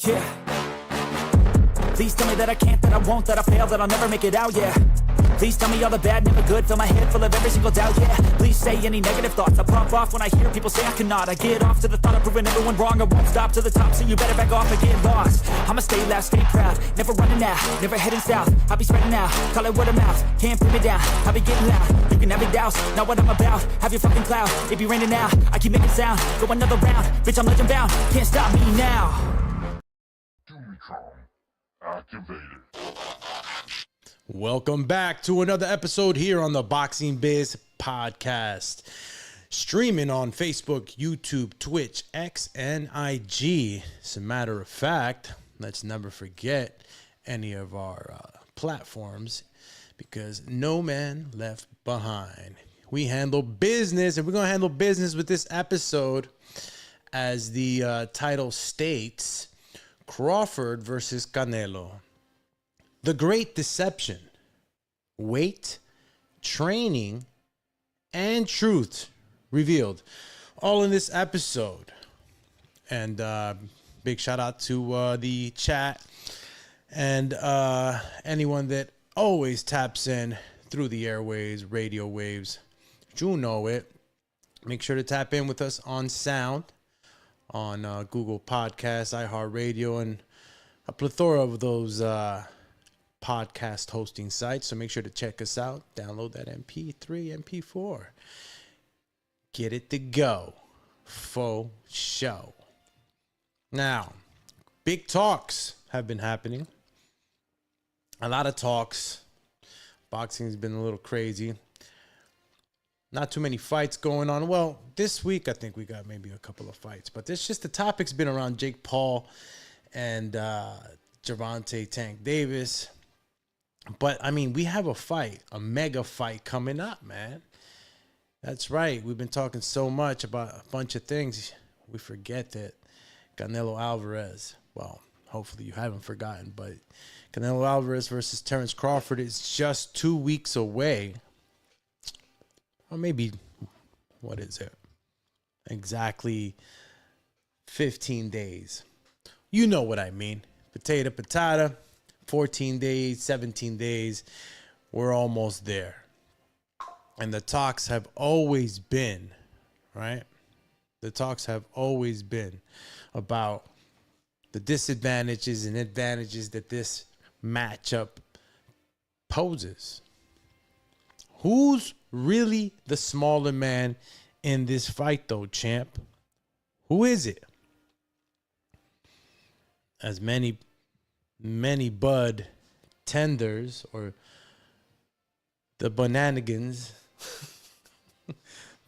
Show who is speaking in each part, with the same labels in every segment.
Speaker 1: Yeah. Please tell me that I can't, that I won't, that I fail, that I'll never make it out, yeah. Please tell me all the bad, never good, fill my head full of every single doubt, yeah. Please say any negative thoughts, I pop off when I hear people say I cannot. I get off to the thought of proving everyone wrong, I won't stop to the top, so you better back off and get lost. I'ma stay loud, stay proud, never running out, never heading south. I'll be spreading out, call it word of mouth, can't put me down, I'll be getting loud. You can have it douse, not what I'm about, have your fucking cloud. It be raining now, I keep making sound, go another round, bitch I'm legend bound, can't stop me now.
Speaker 2: Activated.
Speaker 3: Welcome back to another episode here on the Boxing Biz Podcast. Streaming on Facebook, YouTube, Twitch, X, and IG. As a matter of fact, let's never forget any of our platforms because no man left behind. We handle business, and we're going to handle business with this episode as the title states. Crawford versus Canelo. The Great Deception. Weight, training, and truth revealed. All in this episode. And big shout out to the chat and anyone that always taps in through the airwaves, radio waves. You know it. Make sure to tap in with us on sound. On Google Podcasts, iHeartRadio, and a plethora of those podcast hosting sites. So make sure to check us out. Download that MP3, MP4. Get it to go. Faux show. Now, big talks have been happening. A lot of talks. Boxing's been a little crazy. Not too many fights going on. Well, this week I think we got maybe a couple of fights, but it's just the topic's been around Jake Paul and Gervonta Tank Davis. But I mean, we have a fight, a mega fight coming up, man. That's right. We've been talking so much about a bunch of things. We forget that Canelo Alvarez, well, hopefully you haven't forgotten, but Canelo Alvarez versus Terence Crawford is just 2 weeks away. Or maybe, what is it? Exactly 15 days. You know what I mean. Potato, patata, 14 days, 17 days. We're almost there. And the talks have always been, right? The talks have always been about the disadvantages and advantages that this matchup poses. Who's really the smaller man in this fight, though, champ? Who is it? As many bud tenders or the bananigans,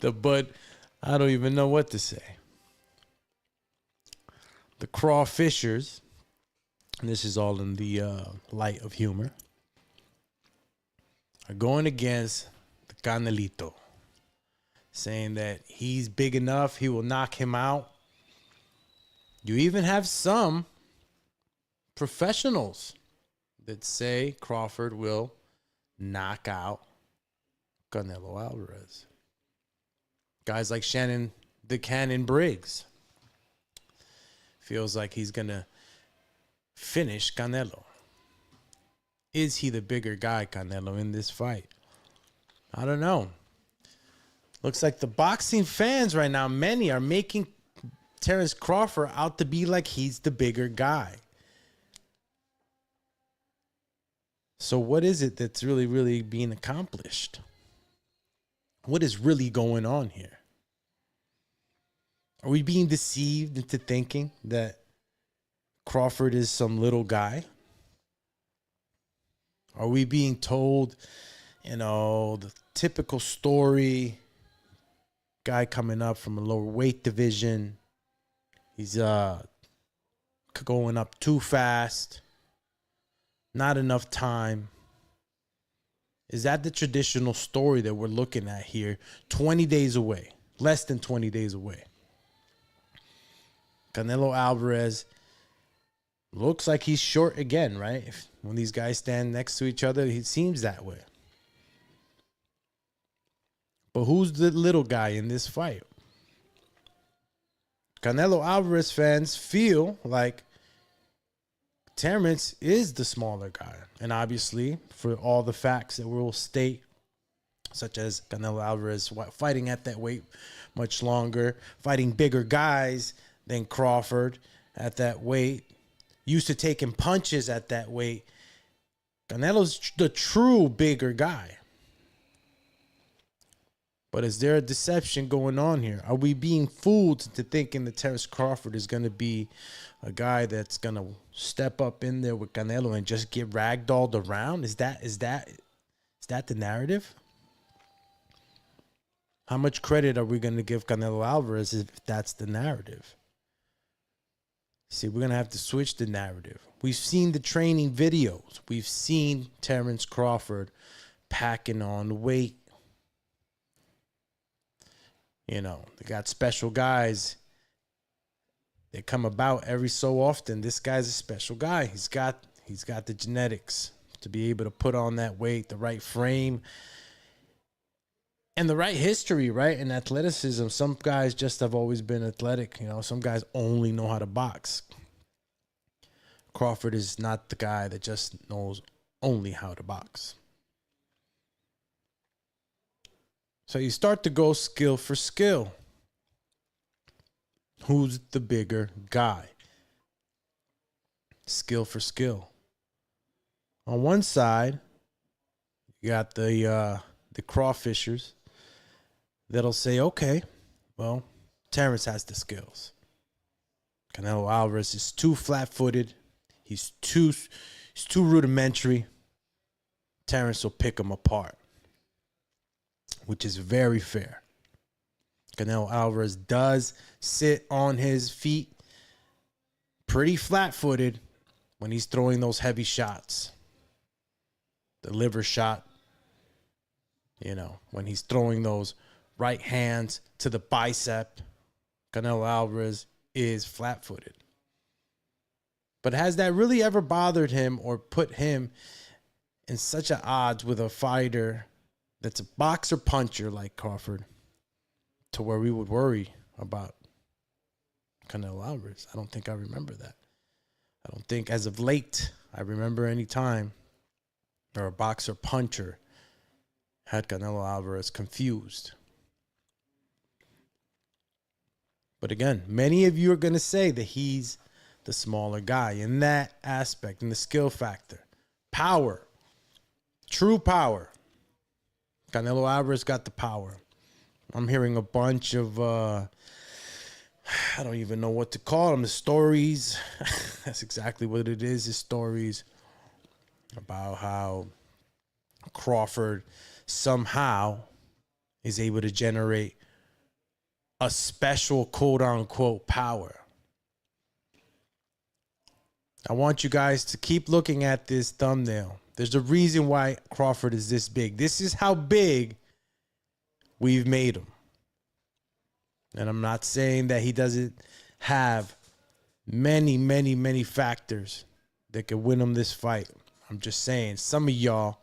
Speaker 3: the bud, I don't even know what to say. The crawfishers, and this is all in the light of humor, are going against the Canelito, saying that he's big enough, he will knock him out. You even have some professionals that say Crawford will knock out Canelo Alvarez. Guys like Shannon the Cannon Briggs feels like he's going to finish Canelo. Is he the bigger guy, Canelo, in this fight? I don't know. Looks like the boxing fans right now, many are making Terence Crawford out to be like he's the bigger guy. So what is it that's really being accomplished? What is really going on here? Are we being deceived into thinking that Crawford is some little guy? Are we being told, the typical story, guy coming up from a lower weight division, he's going up too fast, not enough time? Is that the traditional story that we're looking at here? 20 days away, less than 20 days away. Canelo Alvarez looks like he's short again, right? When these guys stand next to each other, it seems that way. But who's the little guy in this fight? Canelo Alvarez fans feel like Terence is the smaller guy. And obviously, for all the facts that we'll state, such as Canelo Alvarez fighting at that weight much longer, fighting bigger guys than Crawford at that weight, used to taking punches at that weight. Canelo's the true bigger guy. But is there a deception going on here? Are we being fooled into thinking that Terence Crawford is going to be a guy that's going to step up in there with Canelo and just get ragdolled around? Is that the narrative? How much credit are we going to give Canelo Alvarez if that's the narrative? See, we're going to have to switch the narrative. We've seen the training videos. We've seen Terence Crawford packing on weight. You know, they got special guys that come about every so often. This guy's a special guy. He's got the genetics to be able to put on that weight, the right frame, and the right history, right? And athleticism. Some guys just have always been athletic. You know, some guys only know how to box. Crawford is not the guy that just knows only how to box. So you start to go skill for skill. Who's the bigger guy? Skill for skill. On one side, you got the crawfishers that'll say, okay, well, Terence has the skills. Canelo Alvarez is too flat-footed. He's too rudimentary. Terence will pick him apart, which is very fair. Canelo Alvarez does sit on his feet pretty flat-footed when he's throwing those heavy shots. The liver shot, you know, when he's throwing those right hands to the bicep, Canelo Alvarez is flat-footed. But has that really ever bothered him or put him in such an odds with a fighter that's a boxer puncher like Crawford to where we would worry about Canelo Alvarez? I don't think I remember that. I don't think as of late I remember any time where a boxer puncher had Canelo Alvarez confused. But again, many of you are going to say that he's the smaller guy in that aspect, in the skill factor. Power. True power. Canelo Alvarez got the power. I'm hearing a bunch of, I don't even know what to call them, the stories. That's exactly what it is, the stories about how Crawford somehow is able to generate a special quote-unquote power. I want you guys to keep looking at this thumbnail. There's a reason why Crawford is this big. This is how big we've made him. And I'm not saying that he doesn't have many factors that could win him this fight. I'm just saying some of y'all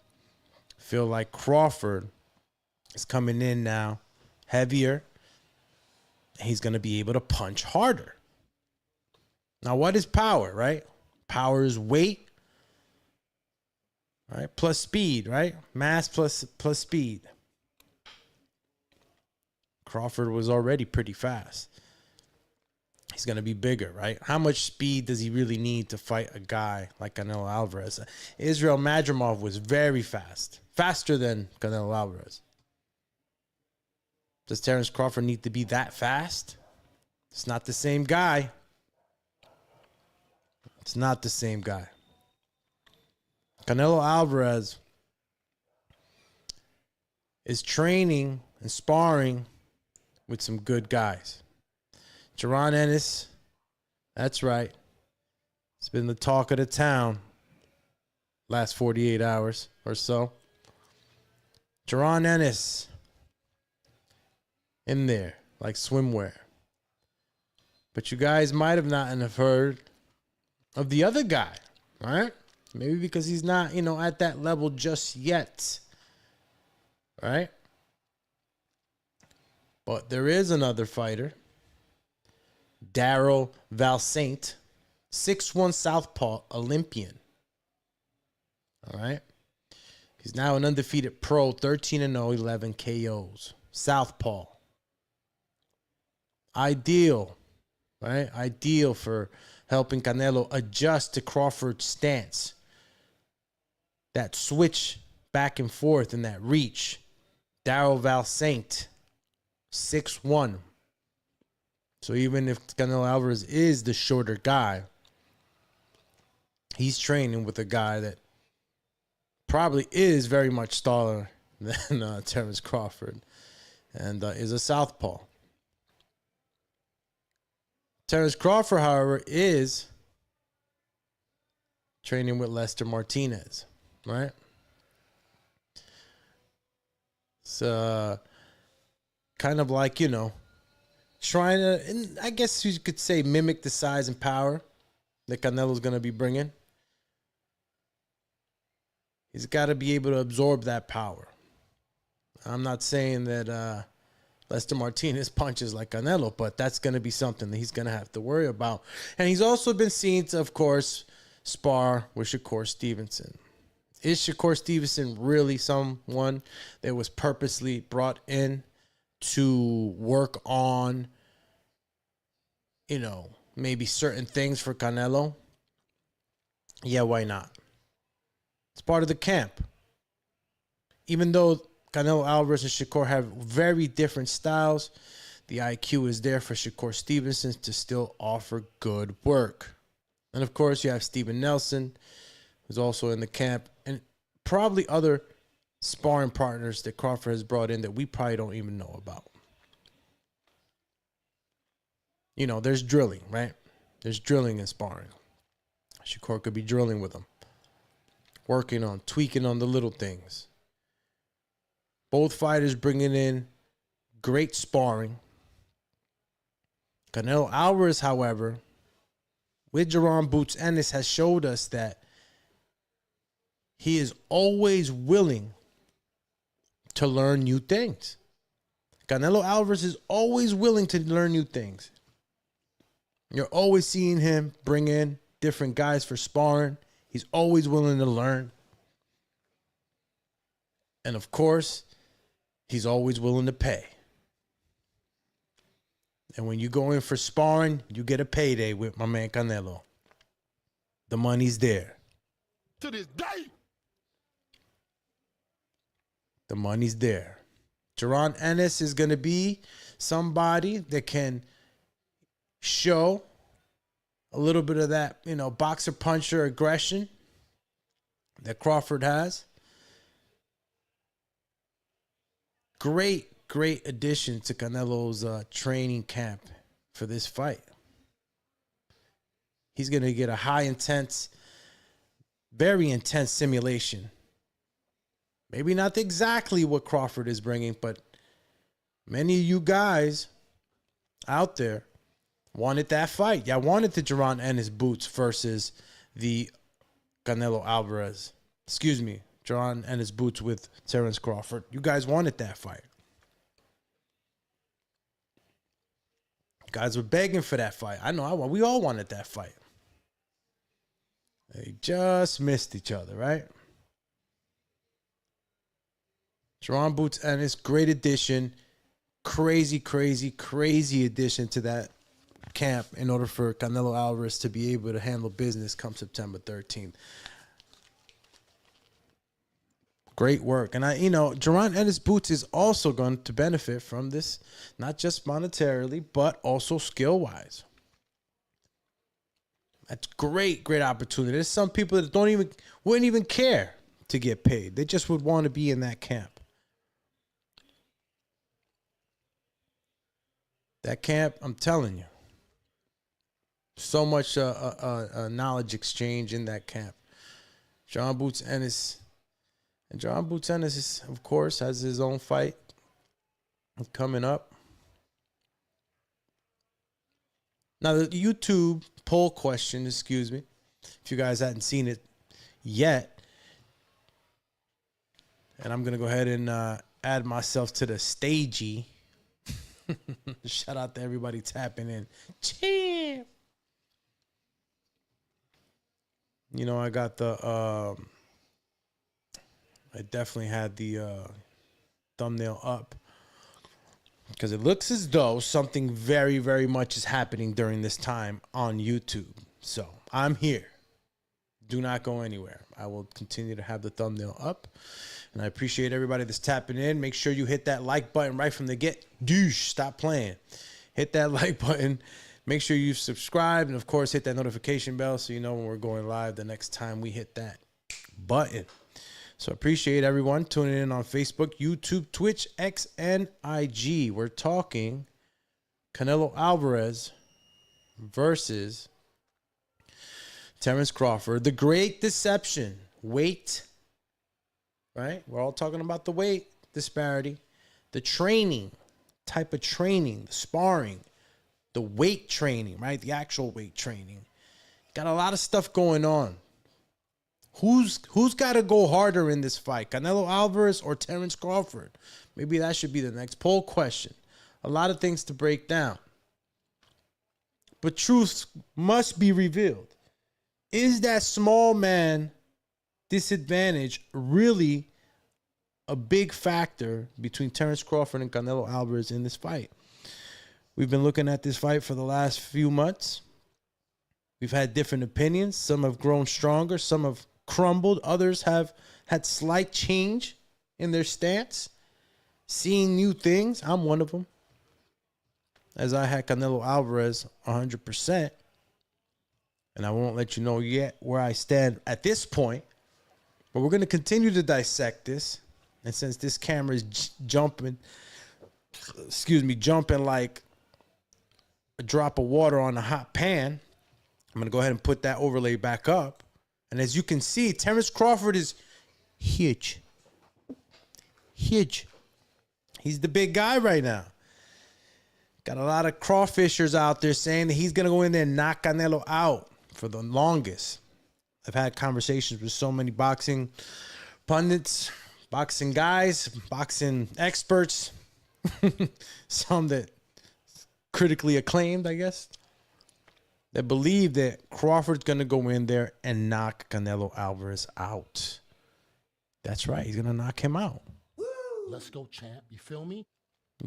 Speaker 3: feel like Crawford is coming in now heavier. He's going to be able to punch harder. Now, what is power, right? Power is weight, right? Plus speed, right? Mass plus speed. Crawford was already pretty fast. He's going to be bigger, right? How much speed does he really need to fight a guy like Canelo Alvarez? Israel Madrimov was very fast. Faster than Canelo Alvarez. Does Terence Crawford need to be that fast? It's not the same guy. It's not the same guy. Canelo Alvarez is training and sparring with some good guys. Jaron Ennis, that's right. It's been the talk of the town last 48 hours or so. Jaron Ennis in there like swimwear. But you guys might have not have heard of the other guy, right? Maybe because he's not, at that level just yet, right? But there is another fighter, Darryl Valsaint, 6'1" southpaw Olympian. All right. He's now an undefeated pro, 13-0, 11 KOs. Southpaw. Ideal, right? Ideal for helping Canelo adjust to Crawford's stance. That switch back and forth and that reach. Darryl Valsaint, 6'1". So even if Canelo Alvarez is the shorter guy, he's training with a guy that probably is very much taller than Terence Crawford and is a southpaw. Terence Crawford, however, is training with Lester Martinez, right? It's kind of like, trying to, and I guess you could say, mimic the size and power that Canelo's going to be bringing. He's got to be able to absorb that power. I'm not saying that Lester Martinez punches like Canelo, but that's going to be something that he's going to have to worry about. And he's also been seen to, of course, spar with Shakur Stevenson. Is Shakur Stevenson really someone that was purposely brought in to work on, maybe certain things for Canelo? Yeah, why not? It's part of the camp. Even though Canelo Alvarez and Shakur have very different styles, the IQ is there for Shakur Stevenson to still offer good work. And of course, you have Steven Nelson, who's also in the camp, and probably other sparring partners that Crawford has brought in that we probably don't even know about. There's drilling, right? There's drilling and sparring. Shakur could be drilling with him, working on, tweaking on the little things. Both fighters bringing in great sparring. Canelo Alvarez, however, with Jaron Boots Ennis, has showed us that he is always willing to learn new things. Canelo Alvarez is always willing to learn new things. You're always seeing him bring in different guys for sparring. He's always willing to learn. And of course, he's always willing to pay. And when you go in for sparring, you get a payday with my man Canelo. The money's there.
Speaker 2: To this day.
Speaker 3: The money's there. Jaron Ennis is going to be somebody that can show a little bit of that, boxer puncher aggression that Crawford has. Great addition to Canelo's training camp for this fight. He's going to get a very intense simulation. Maybe not exactly what Crawford is bringing, but many of you guys out there wanted that fight. Y'all wanted the Jaron Ennis Boots versus the Canelo Alvarez. Excuse me, Jaron Ennis Boots with Terence Crawford. You guys wanted that fight. You guys were begging for that fight. I know we all wanted that fight. They just missed each other, right? Jaron Boots Ennis, great addition. Crazy addition to that camp in order for Canelo Alvarez to be able to handle business come September 13th. Great work. And Jaron Ennis Boots is also going to benefit from this, not just monetarily, but also skill-wise. That's great opportunity. There's some people that wouldn't even care to get paid. They just would want to be in that camp. That camp, I'm telling you, so much knowledge exchange in that camp. Jaron Boots Ennis. And Jaron Boots Ennis, of course, has his own fight coming up. Now, the YouTube poll question, if you guys hadn't seen it yet, and I'm going to go ahead and add myself to the stagey. Shout out to everybody tapping in. Champ. You know, I got the I definitely had the thumbnail up because it looks as though something very, very much is happening during this time on YouTube. So I'm here. Do not go anywhere. I will continue to have the thumbnail up. And I appreciate everybody that's tapping in. Make sure you hit that like button right from the get. Douche, stop playing. Hit that like button. Make sure you subscribe. And, of course, hit that notification bell so you know when we're going live the next time we hit that button. So appreciate everyone tuning in on Facebook, YouTube, Twitch, X, and IG. We're talking Canelo Alvarez versus Terence Crawford. The great deception. Weight. Right? We're all talking about the weight disparity. The training. Type of training. The sparring. The weight training. Right? The actual weight training. Got a lot of stuff going on. Who's got to go harder in this fight? Canelo Alvarez or Terence Crawford? Maybe that should be the next poll question. A lot of things to break down. But truth must be revealed. Is that small man disadvantage really a big factor between Terence Crawford and Canelo Alvarez in this fight? We've been looking at this fight for the last few months. We've had different opinions. Some have grown stronger. Some have crumbled. Others have had slight change in their stance, seeing new things. I'm one of them, as I had Canelo Alvarez 100%. And I won't let you know yet where I stand at this point. But we're going to continue to dissect this. And since this camera is jumping like a drop of water on a hot pan, I'm going to go ahead and put that overlay back up. And as you can see, Terence Crawford is huge. Huge. He's the big guy right now. Got a lot of crawfishers out there saying that he's going to go in there and knock Canelo out for the longest. I've had conversations with so many boxing pundits, boxing guys, boxing experts, some that critically acclaimed, I guess, that believe that Crawford's going to go in there and knock Canelo Alvarez out. That's right. He's going to knock him out.
Speaker 2: Let's go, champ. You feel me?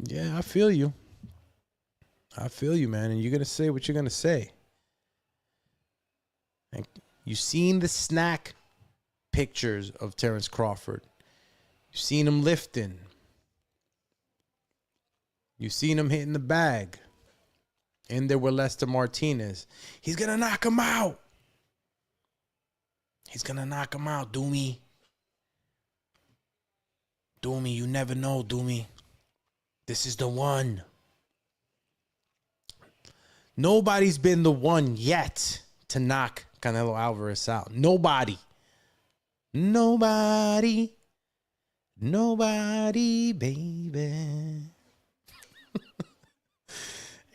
Speaker 3: Yeah, I feel you. I feel you, man. And you're going to say what you're going to say. And you've seen the snack pictures of Terence Crawford. You've seen him lifting. You've seen him hitting the bag. In there with Lester Martinez. He's going to knock him out. He's going to knock him out, Doomy. Doomy, you never know, Doomy. This is the one. Nobody's been the one yet to knock Canelo Alvarez out. Nobody. Nobody. Nobody, baby.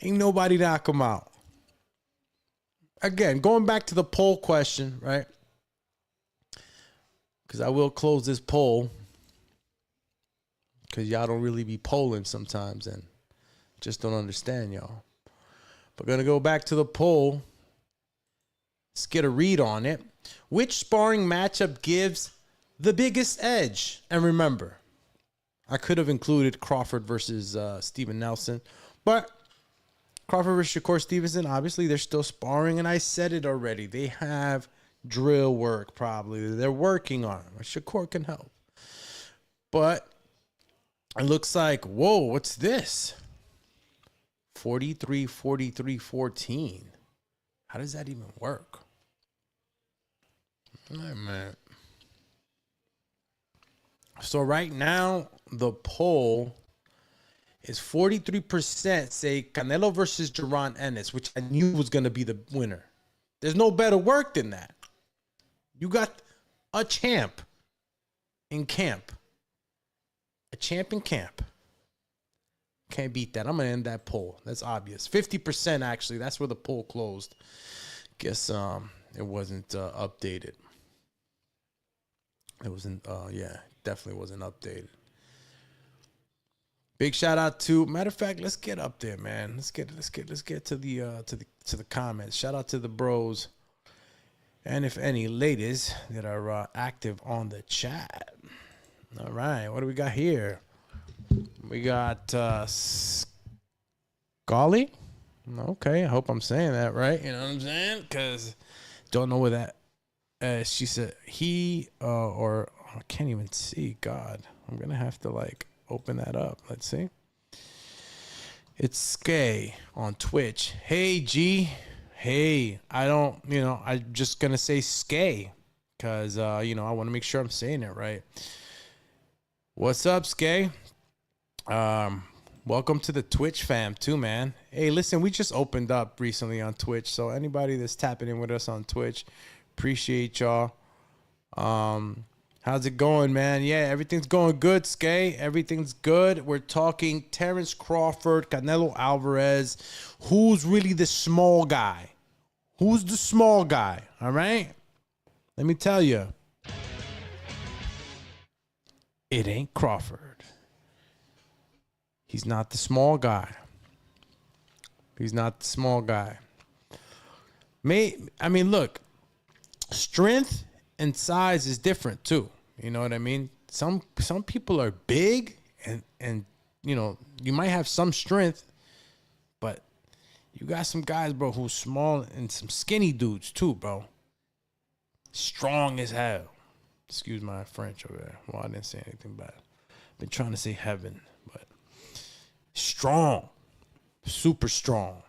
Speaker 3: Ain't nobody knock him out. Again, going back to the poll question, right? Because I will close this poll. Because y'all don't really be polling sometimes and just don't understand y'all. But going to go back to the poll. Let's get a read on it. Which sparring matchup gives the biggest edge? And remember, I could have included Crawford versus Steven Nelson. But Crawford versus Shakur Stevenson, obviously, they're still sparring. And I said it already. They have drill work probably. They're working on it. Shakur can help. But it looks like, whoa, what's this? 43, 43, 14. How does that even work? All right, man. So right now, the poll is 43% say Canelo versus Jaron Ennis, which I knew was going to be the winner. There's no better work than that. You got a champ in camp. A champ in camp. Can't beat that. I'm going to end that poll. That's obvious. 50% actually. That's where the poll closed. Guess it wasn't updated. It wasn't, yeah, definitely wasn't updated. Big shout out to, matter of fact, let's get up there, man. Let's get to the comments. Shout out to the bros and if any ladies that are active on the chat. All right, what do we got here? We got Scully. Okay, I hope I'm saying that right. You know what I'm saying? Because don't know where that. She said he or I can't even see. God, I'm gonna have to like open that up. Let's see. It's Skay on Twitch. Hey G. Hey, I'm just gonna say Skay because I want to make sure I'm saying it right. What's up, Skay? Welcome to the Twitch fam too, man. Hey, listen, we just opened up recently on Twitch, so anybody that's tapping in with us on Twitch, appreciate y'all. How's it going, man? Yeah, everything's going good, Skay. Everything's good. We're talking Terence Crawford, Canelo Alvarez. Who's really the small guy? Who's the small guy? All right? Let me tell you. It ain't Crawford. He's not the small guy. He's not the small guy. Look, strength and size is different too. You know what I mean? Some people are big and you might have some strength, but you got some guys, bro, who's small and some skinny dudes too, bro. Strong as hell. Excuse my French over there. Well, I didn't say anything bad. Been trying to say heaven, but strong, super strong.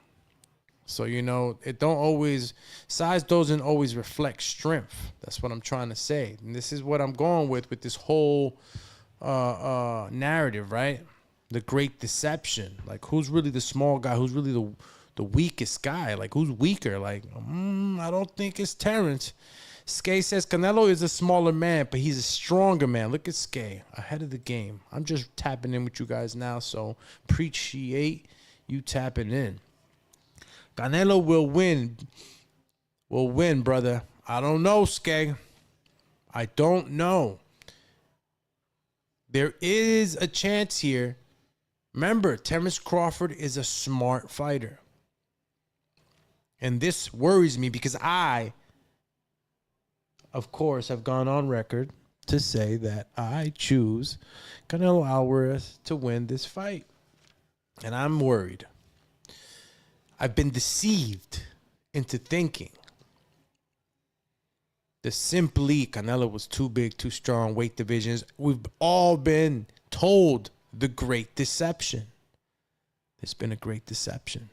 Speaker 3: So, it don't always, size doesn't always reflect strength. That's what I'm trying to say. And this is what I'm going with this whole narrative, right? The great deception. Like, who's really the small guy? Who's really the weakest guy? Like, who's weaker? Like, I don't think it's Terence. Skay says Canelo is a smaller man, but he's a stronger man. Look at Skay, ahead of the game. I'm just tapping in with you guys now, so appreciate you tapping in. Canelo will win. Will win, brother. I don't know, Skay. I don't know. There is a chance here. Remember, Terence Crawford is a smart fighter. And this worries me because I, of course, have gone on record to say that I choose Canelo Alvarez to win this fight. And I'm worried. I've been deceived into thinking that simply Canelo was too big, too strong, weight divisions. We've all been told the great deception. There's been a great deception.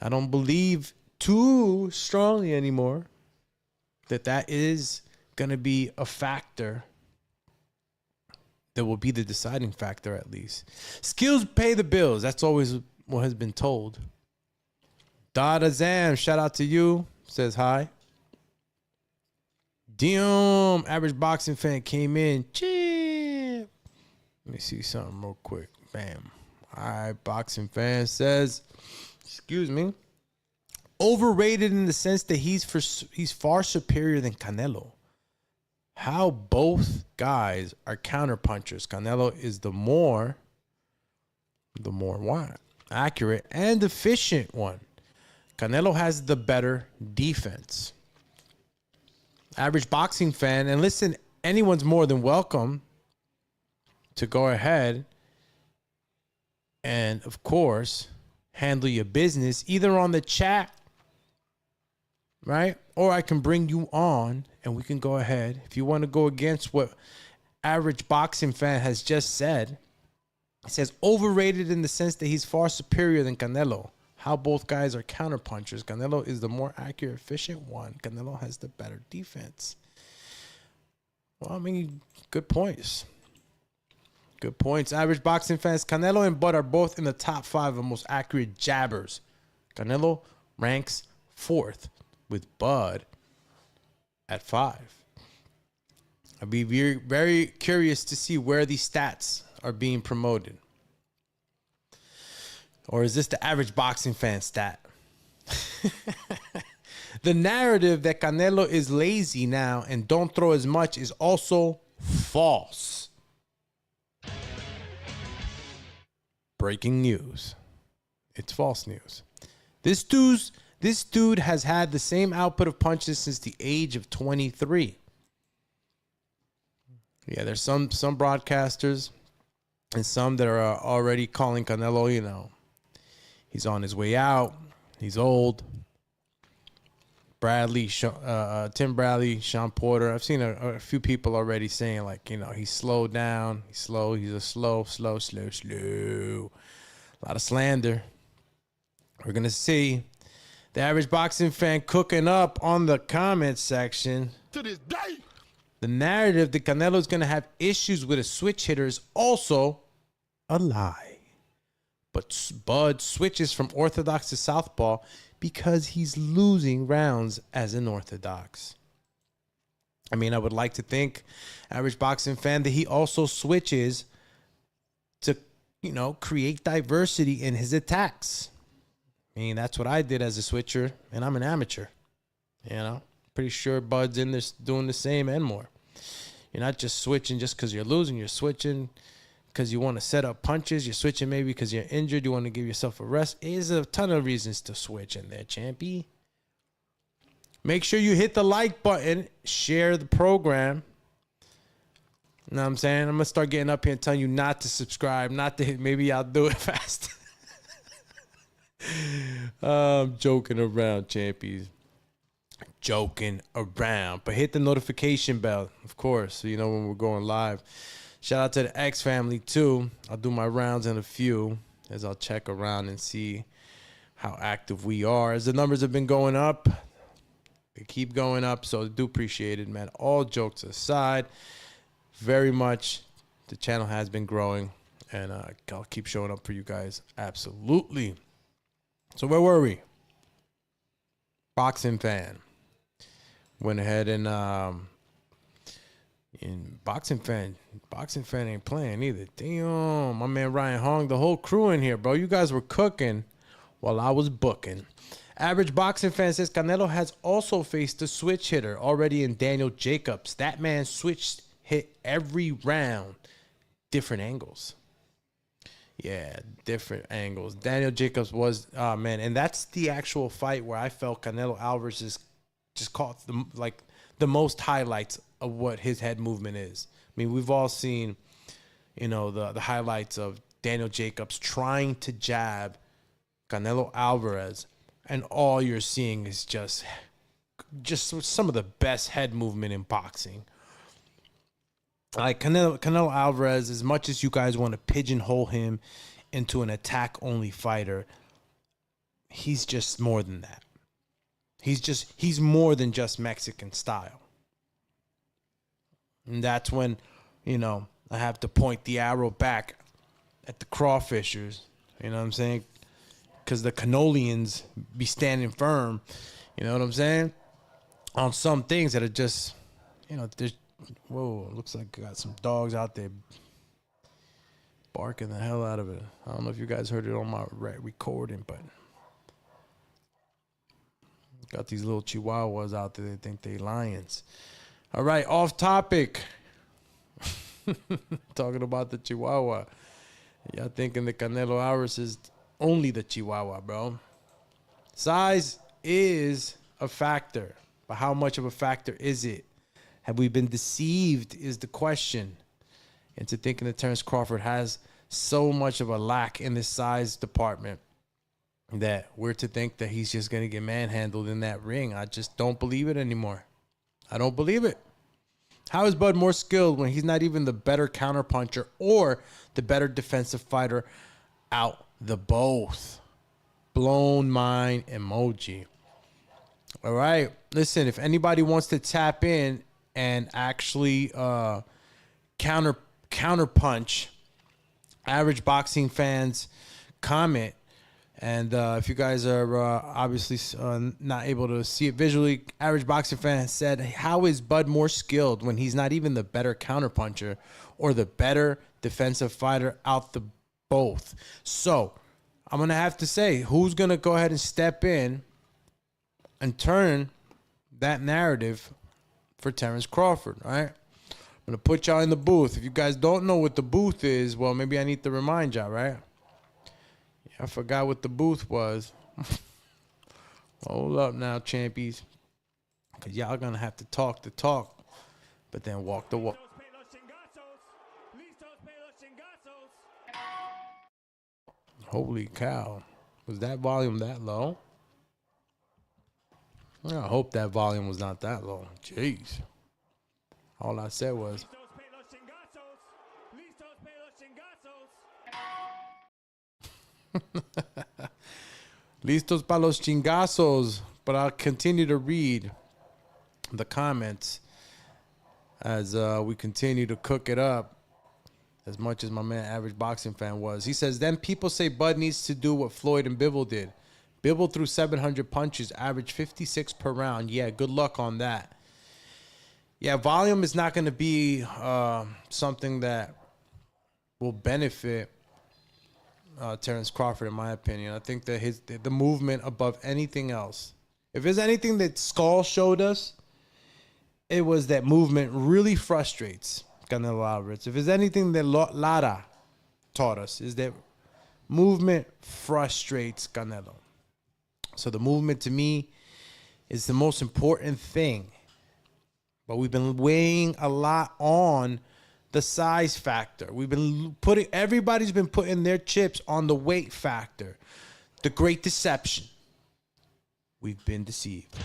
Speaker 3: I don't believe too strongly anymore that is going to be a factor that will be the deciding factor, at least. Skills pay the bills. That's always what has been told. Dada Zam, shout out to you. Says hi. Damn, average boxing fan came in. Chip. Let me see something real quick. Bam. All right, boxing fan says, excuse me, overrated in the sense that he's far superior than Canelo. How both guys are counterpunchers. Canelo is the more accurate and efficient one. Canelo has the better defense. Average boxing fan, and listen, anyone's more than welcome to go ahead and, of course, handle your business either on the chat, right? Or I can bring you on and we can go ahead. If you want to go against what average boxing fan has just said, it says overrated in the sense that he's far superior than Canelo. How both guys are counterpunchers. Canelo is the more accurate, efficient one. Canelo has the better defense. Well, I mean, good points. Good points. Average boxing fans, Canelo and Bud are both in the top 5 of most accurate jabbers. Canelo ranks 4th with Bud at 5. I'd be very, very curious to see where these stats are being promoted. Or is this the average boxing fan stat? The narrative that Canelo is lazy now and don't throw as much is also false. Breaking news. It's false news. This dude's This dude has had the same output of punches since the age of 23. Yeah, there's some broadcasters and some that are already calling Canelo, he's on his way out. He's old. Tim Bradley, Sean Porter. I've seen a few people already saying, like, he's slowed down. He's slow. He's a slow. A lot of slander. We're going to see the average boxing fan cooking up on the comment section.
Speaker 2: To this day.
Speaker 3: The narrative that Canelo's going to have issues with a switch hitter is also a lie. But Bud switches from orthodox to southpaw because he's losing rounds as an orthodox. I mean, I would like to think, average boxing fan, that he also switches to, create diversity in his attacks. I mean, that's what I did as a switcher, and I'm an amateur. Pretty sure Bud's in this doing the same and more. You're not just switching just because you're losing. You're switching because you want to set up punches. You're switching maybe because you're injured. You want to give yourself a rest. There's a ton of reasons to switch in there, champy. Make sure you hit the like button. Share the program. You know what I'm saying? I'm going to start getting up here and telling you not to subscribe, not to hit. Maybe I'll do it fast. I'm joking around, champies. Joking around. But hit the notification bell, of course, so you know when we're going live. Shout out to the X family, too. I'll do my rounds in a few as I'll check around and see how active we are. As the numbers have been going up, they keep going up, so I do appreciate it, man. All jokes aside, very much the channel has been growing, and I'll keep showing up for you guys. Absolutely. So where were we? Boxing fan. Went ahead and boxing fan ain't playing either. Damn, my man Ryan Hong, the whole crew in here, bro. You guys were cooking while I was booking. Average boxing fan says Canelo has also faced a switch hitter already in Daniel Jacobs. That man hit every round, different angles. Yeah, different angles. Daniel Jacobs was, man, and that's the actual fight where I felt Canelo Alvarez just caught the most highlights of what his head movement is. I mean, we've all seen, the highlights of Daniel Jacobs trying to jab Canelo Alvarez, and all you're seeing is just some of the best head movement in boxing. Like Canelo Alvarez, as much as you guys want to pigeonhole him into an attack-only fighter, he's just more than that. He's more than just Mexican style. And that's when, I have to point the arrow back at the crawfishers. You know what I'm saying? Because the Canolians be standing firm. You know what I'm saying? On some things that are just, there's, whoa, looks like I got some dogs out there barking the hell out of it. I don't know if you guys heard it on my recording, but got these little chihuahuas out there. They think they lions. All right, off topic. Talking about the chihuahua. Y'all thinking the Canelo Alvarez is only the chihuahua, bro. Size is a factor, but how much of a factor is it? Have we been deceived is the question into thinking that Terence Crawford has so much of a lack in the size department that we're to think that he's just going to get manhandled in that ring. I just don't believe it anymore. I don't believe it. How is Bud more skilled when he's not even the better counterpuncher or the better defensive fighter out the both? Blown mind emoji. All right. Listen, if anybody wants to tap in and actually counterpunch average boxing fans' comment, and if you guys are obviously not able to see it visually, average boxing fan said, how is Bud more skilled when he's not even the better counterpuncher or the better defensive fighter out the both? So I'm going to have to say, who's going to go ahead and step in and turn that narrative for Terence Crawford, all right? I'm going to put y'all in the booth. If you guys don't know what the booth is, well, maybe I need to remind y'all, right? I forgot what the booth was. Hold up now, champies. Because y'all going to have to talk the talk, but then walk the walk. Holy cow. Was that volume that low? I hope that volume was not that low. Jeez. All I said was... Listos para los chingazos. But I'll continue to read the comments as we continue to cook it up, as much as my man Average Boxing Fan was. He says, then people say Bud needs to do what Floyd and Bivol did. Bivol threw 700 punches, average 56 per round. Yeah, good luck on that. Yeah, volume is not going to be something that will benefit Terence Crawford, in my opinion. I think that the movement above anything else. If there's anything that Skull showed us, it was that movement really frustrates Canelo Alvarez. If there's anything that Lara taught us, is that movement frustrates Canelo. So the movement to me is the most important thing. But we've been weighing a lot on the size factor. Everybody's been putting their chips on the weight factor. The great deception. We've been deceived.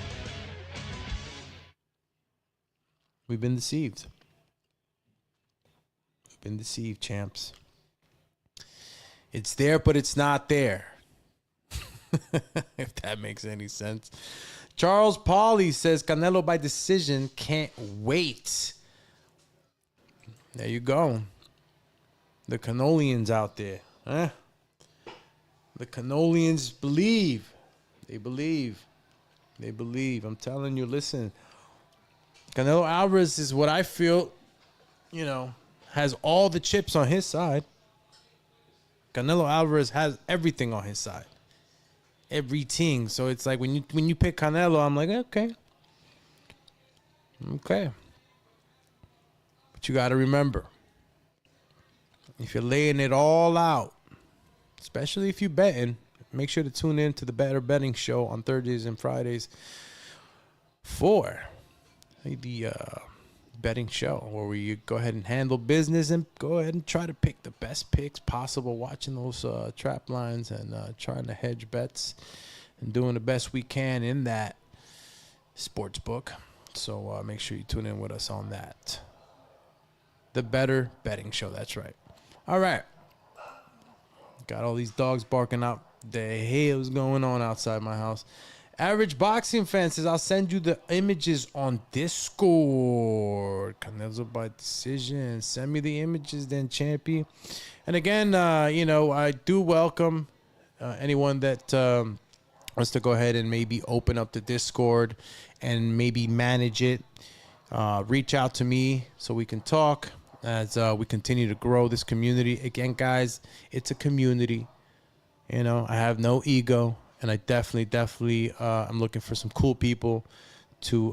Speaker 3: We've been deceived. We've been deceived, champs. It's there, but it's not there. If that makes any sense. Charles Pauly says Canelo by decision, can't wait. There you go. The Canolians out there. Huh? The Canolians believe. They believe. They believe. I'm telling you, listen. Canelo Alvarez is what I feel, has all the chips on his side. Canelo Alvarez has everything on his side. Everything. So it's like when you pick Canelo, I'm like, okay. But you got to remember, if you're laying it all out, especially if you're betting, make sure to tune in to the Better Betting Show on Thursdays and Fridays for the betting show, where we go ahead and handle business and go ahead and try to pick the best picks possible, watching those trap lines and trying to hedge bets and doing the best we can in that sports book. So make sure you tune in with us on that. The Better Betting Show, that's right. All right. Got all these dogs barking out. The hell's going on outside my house? Average Boxing Fan says, I'll send you the images on Discord. Canelo by decision. Send me the images then, champy. And again, I do welcome anyone that wants to go ahead and maybe open up the Discord and maybe manage it. Reach out to me so we can talk as we continue to grow this community. Again, guys, it's a community. I have no ego. And I definitely, I'm looking for some cool people to,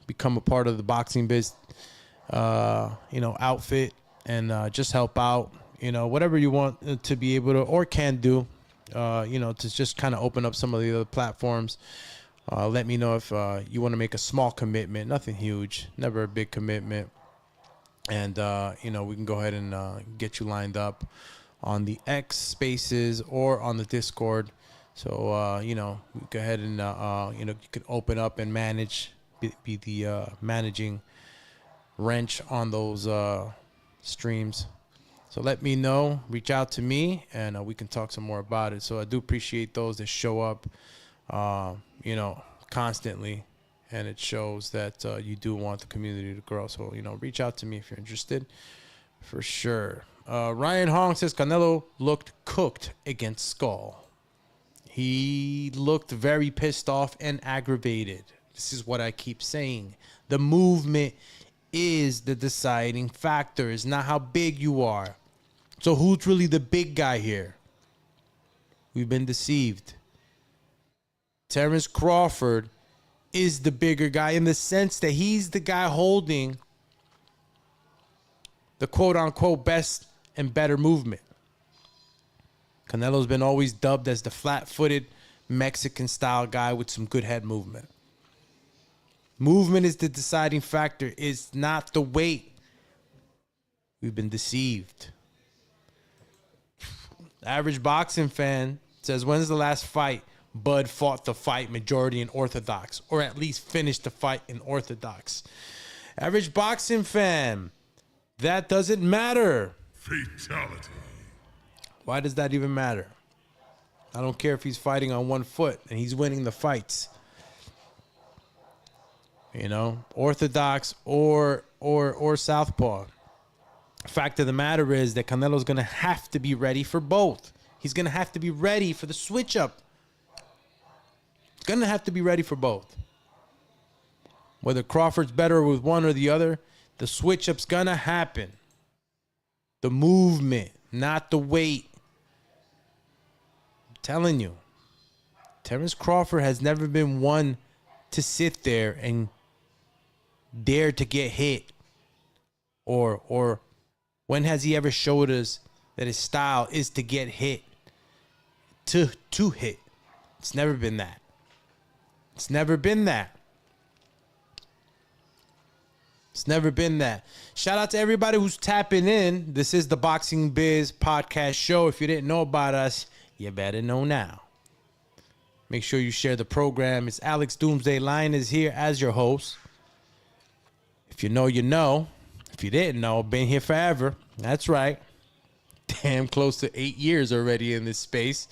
Speaker 3: become a part of the Boxing Biz, outfit and just help out, whatever you want to be able to or can do, to just kind of open up some of the other platforms. Let me know if you want to make a small commitment, nothing huge, never a big commitment. And, we can go ahead and get you lined up on the X Spaces or on the Discord. So, we go ahead and, you can open up and manage, be the managing wrench on those streams. So let me know, reach out to me, and we can talk some more about it. So I do appreciate those that show up, constantly, and it shows that you do want the community to grow. So, reach out to me if you're interested, for sure. Ryan Hong says Canelo looked cooked against Skull. He looked very pissed off and aggravated. This is what I keep saying. The movement is the deciding factor. It's not how big you are. So who's really the big guy here? We've been deceived. Terence Crawford is the bigger guy in the sense that he's the guy holding the quote-unquote best and better movement. Canelo's been always dubbed as the flat-footed Mexican-style guy with some good head movement. Movement is the deciding factor. It's not the weight. We've been deceived. Average boxing fan says, when's the last fight Bud fought the fight majority in orthodox, or at least finished the fight in orthodox? Average boxing fan, that doesn't matter.
Speaker 4: Fatality.
Speaker 3: Why does that even matter? I don't care if he's fighting on one foot and he's winning the fights. You know, orthodox or southpaw. Fact of the matter is that Canelo's going to have to be ready for both. He's going to have to be ready for the switch up. He's going to have to be ready for both. Whether Crawford's better with one or the other, the switch up's going to happen. The movement, not the weight. I'm telling you, Terence Crawford has never been one to sit there and dare to get hit. Or when has he ever showed us that his style is to get hit? To hit. It's never been that. It's never been that. It's never been that. Shout out to everybody who's tapping in. This is the Boxing Biz Podcast show. If you didn't know about us, you better know now. Make sure you share the program. It's Alex Doomsday Lion is here as your host. If you know, you know. If you didn't know, been here forever. That's right. Damn close to 8 years already in this space.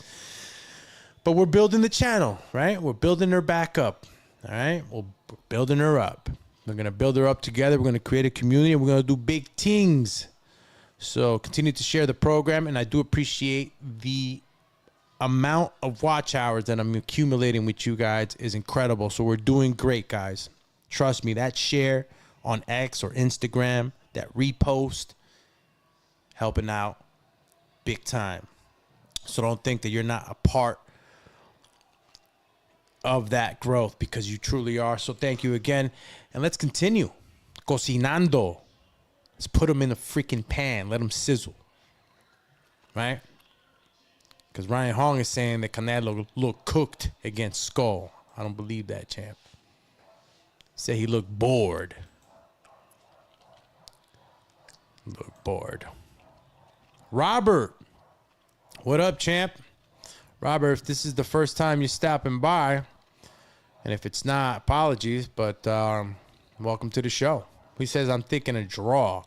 Speaker 3: But we're building the channel, right? We're building her back up. All right? We're building her up. We're going to build her up together. We're going to create a community. And we're going to do big things. So continue to share the program. And I do appreciate the amount of watch hours that I'm accumulating with you guys is incredible. So we're doing great, guys. Trust me, that share on X or Instagram, that repost, helping out big time. So don't think that you're not a part of that growth, because you truly are. So thank you again. And let's continue. Cocinando. Let's put them in a freaking pan. Let them sizzle. Right? Because Ryan Hong is saying that Canelo looked cooked against Skull. I don't believe that, champ. Say he looked bored. Look bored. Robert. What up, champ? Robert, if this is the first time you're stopping by, and if it's not, apologies, but welcome to the show. He says, I'm thinking a draw.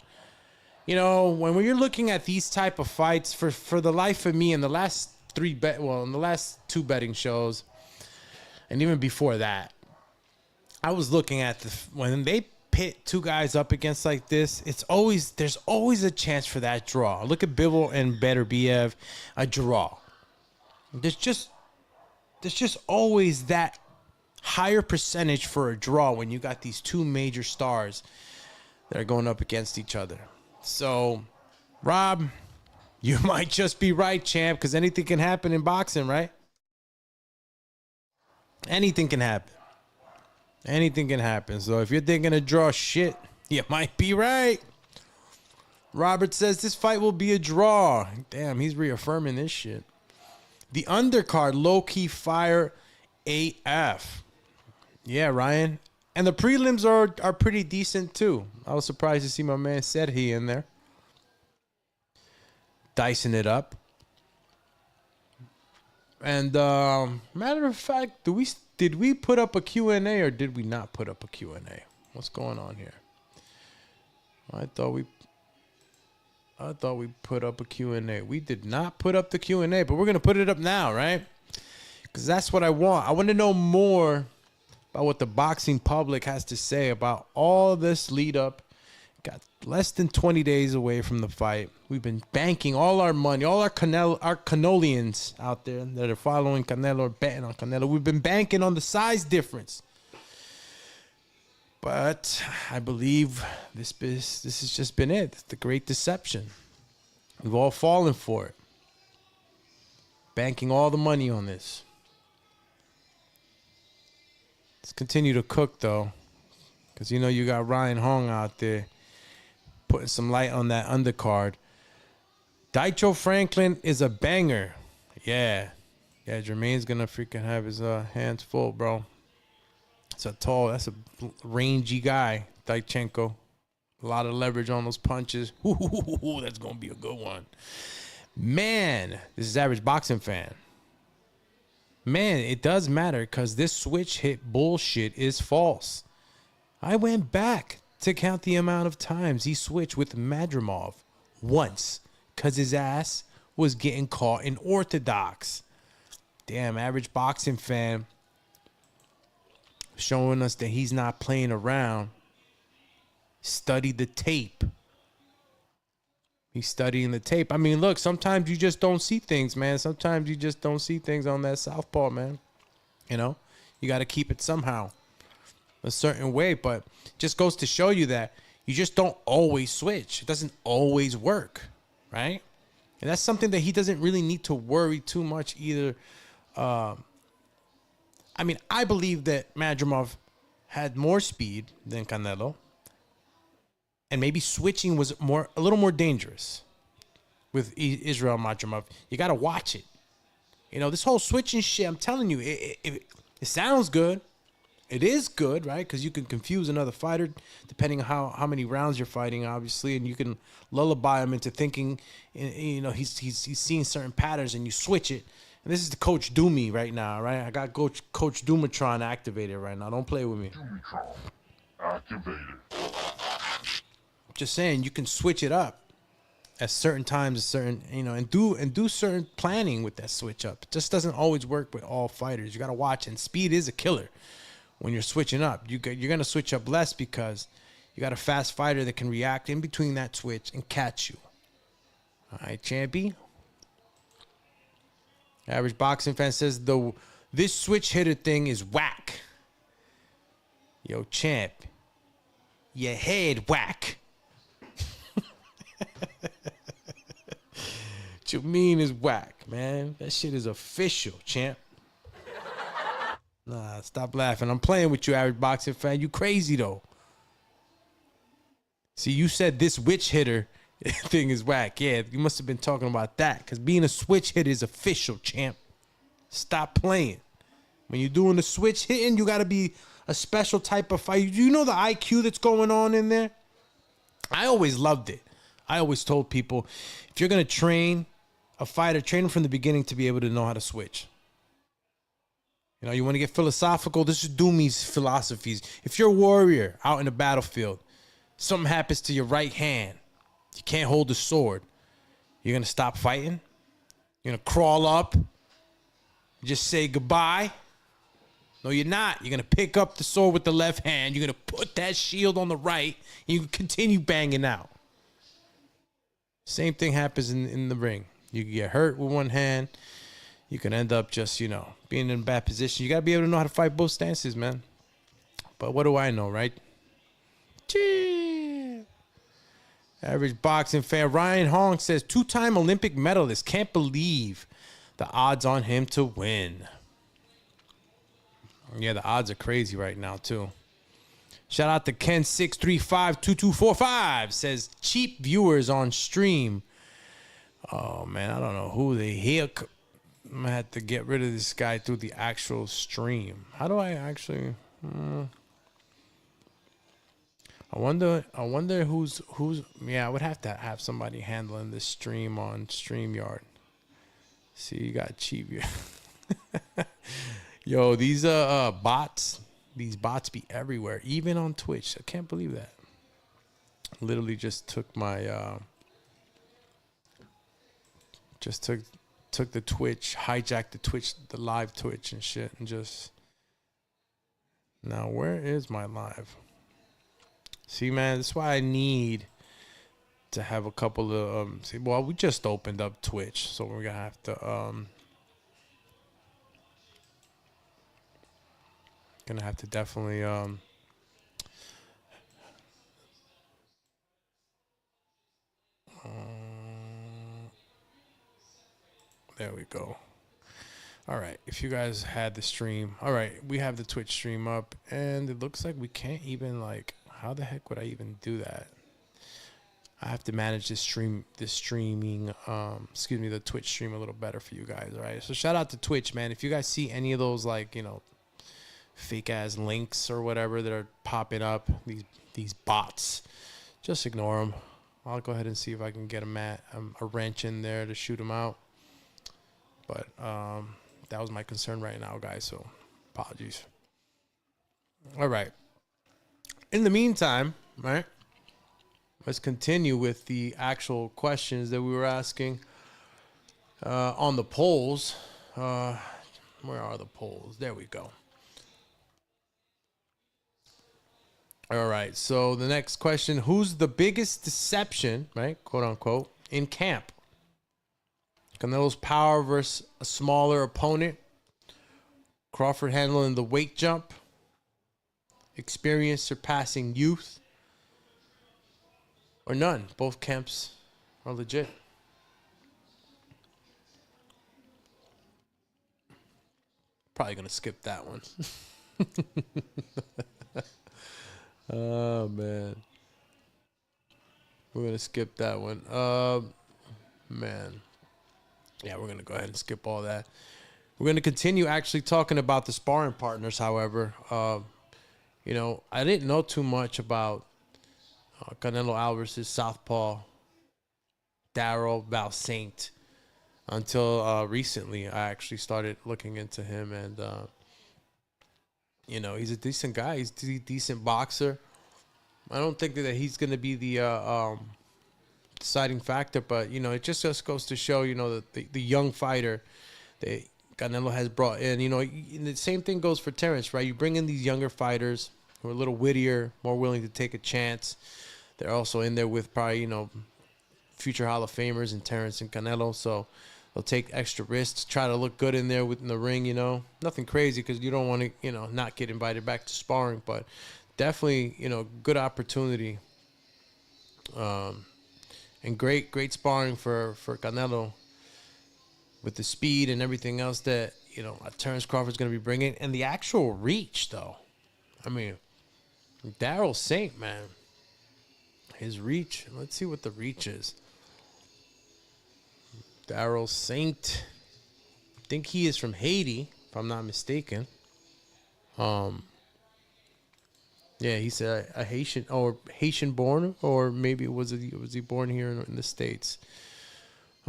Speaker 3: You know, when you're looking at these type of fights, for the life of me, in the last in the last two betting shows, and even before that, I was looking at when they pit two guys up against like this, there's always a chance for that draw. Look at Bivol and Beterbiev, a draw. There's just always that higher percentage for a draw when you got these two major stars that are going up against each other. So, Rob, you might just be right, champ, because anything can happen in boxing, right? Anything can happen. Anything can happen. So if you're thinking of draw shit, you might be right. Robert says this fight will be a draw. Damn, he's reaffirming this shit. The undercard, low-key fire AF. Yeah, Ryan. And the prelims are pretty decent, too. I was surprised to see my man Serhi in there. Dicing it up. And matter of fact, did we put up a Q&A or did we not put up a Q&A? What's going on here? I thought we put up a Q&A. We did not put up the Q&A, but we're going to put it up now, right? Because that's what I want. I want to know more about what the boxing public has to say about all this lead up. Got less than 20 days away from the fight. We've been banking all our money, all our Canolians out there that are following Canelo or betting on Canelo. We've been banking on the size difference. But I believe this has just been it. It's the great deception. We've all fallen for it. Banking all the money on this. Let's continue to cook, though. Because, you know, you got Ryan Hong out there putting some light on that undercard. Daicho Franklin is a banger. Yeah. Yeah, Jermaine's gonna freaking have his hands full, bro. That's a rangy guy, Daichenko. A lot of leverage on those punches. Ooh, that's gonna be a good one. Man, this is Average Boxing Fan. Man, it does matter because this switch hit bullshit is false. I went back to count the amount of times he switched with Madrimov once because his ass was getting caught in orthodox. Damn, Average Boxing Fan showing us that he's not playing around. Study the tape. He's studying the tape. I mean, look, sometimes you just don't see things, man. Sometimes you just don't see things on that southpaw, man. You know, you got to keep it somehow a certain way, but just goes to show you that you just don't always switch. It doesn't always work, right? And that's something that he doesn't really need to worry too much either. I mean, I believe that Madrimov had more speed than Canelo, and maybe switching was a little more dangerous with Israel Madrimov. You got to watch it. You know, this whole switching shit, I'm telling you, it sounds good. It is good, right? Because you can confuse another fighter depending on how many rounds you're fighting, obviously, and you can lullaby him into thinking, you know, he's seeing certain patterns, and you switch it. And this is the Coach Doomy right now, right? I got Coach Doomatron activated right now. Don't play with me.
Speaker 4: Doomatron activated.
Speaker 3: Just saying, you can switch it up at certain times, and do certain planning with that switch up. It just doesn't always work with all fighters. You got to watch, and speed is a killer when you're switching up. You're going to switch up less because you got a fast fighter that can react in between that switch and catch you. All right, Champy. Average Boxing Fan says, this switch hitter thing is whack. Yo, Champ, your head whack. What you mean is whack, man? That shit is official, Champ. Nah, stop laughing. I'm playing with you, Average Boxing Fan. You crazy, though. See, you said this switch hitter thing is whack. Yeah, you must have been talking about that, because being a switch hitter is official, Champ. Stop playing. When you're doing the switch hitting, you got to be a special type of fight. You know the IQ that's going on in there? I always loved it. I always told people, if you're going to train a fighter, train him from the beginning to be able to know how to switch. You know, you want to get philosophical? This is Doomy's philosophies. If you're a warrior out in the battlefield, something happens to your right hand, you can't hold the sword, you're going to stop fighting? You're going to crawl up, just say goodbye? No, you're not. You're going to pick up the sword with the left hand, you're going to put that shield on the right, and you can continue banging out. Same thing happens in the ring. You can get hurt with one hand. You can end up just, being in a bad position. You got to be able to know how to fight both stances, man. But what do I know, right? Gee. Average Boxing Fan. Ryan Hong says, 2-time Olympic medalist. Can't believe the odds on him to win. Yeah, the odds are crazy right now, too. Shout out to Ken6352245. Says, cheap viewers on stream. Oh, man, I don't know who the heck. I'm going to have to get rid of this guy through the actual stream. How do I actually... I wonder who's... Yeah, I would have to have somebody handling this stream on StreamYard. See, you got cheap. Yo, these bots... These bots be everywhere, even on Twitch. I can't believe that. Literally just took my... took the Twitch, hijacked the Twitch, the live Twitch and shit, and just... Now, where is my live? See, man, that's why I need to have a couple of... well, we just opened up Twitch, so we're going to have to... Gonna have to definitely... there we go. All right, if you guys had the stream, all right, we have the Twitch stream up, and it looks like we can't even, how the heck would I even do that? I have to manage the Twitch stream a little better for you guys. All right. So shout out to Twitch, man. If you guys see any of those, like, fake ass links or whatever that are popping up, these bots, just ignore them. I'll go ahead and see if I can get a wrench in there to shoot them out. But that was my concern right now, guys. So apologies. All right. In the meantime, right, let's continue with the actual questions that we were asking on the polls. Where are the polls? There we go. All right. So the next question, who's the biggest deception, right, quote unquote, in camp? Canelo's power versus a smaller opponent. Crawford handling the weight jump. Experience surpassing youth. Or none. Both camps are legit. Probably going to skip that one. Oh, man. We're going to skip that one. Man. Yeah, we're going to go ahead and skip all that. We're going to continue actually talking about the sparring partners, however. I didn't know too much about Canelo Alvarez's southpaw, Darryl Valsaint, until recently. I actually started looking into him, and, he's a decent guy. He's a decent boxer. I don't think that he's going to be the deciding factor, but it just goes to show that the young fighter that Canelo has brought in. And the same thing goes for Terence, right? You bring in these younger fighters who are a little wittier, more willing to take a chance. They're also in there with probably future Hall of Famers in Terence and Canelo, so they'll take extra risks, try to look good in there within the ring. Nothing crazy because you don't want to not get invited back to sparring, but definitely good opportunity. And great sparring for Canelo with the speed and everything else that, Terence Crawford's going to be bringing. And the actual reach, though. I mean, Darryl Saint, man. His reach. Let's see what the reach is. Darryl Saint. I think he is from Haiti, if I'm not mistaken. Yeah, he's a Haitian or Haitian born, or maybe was he born here in the States?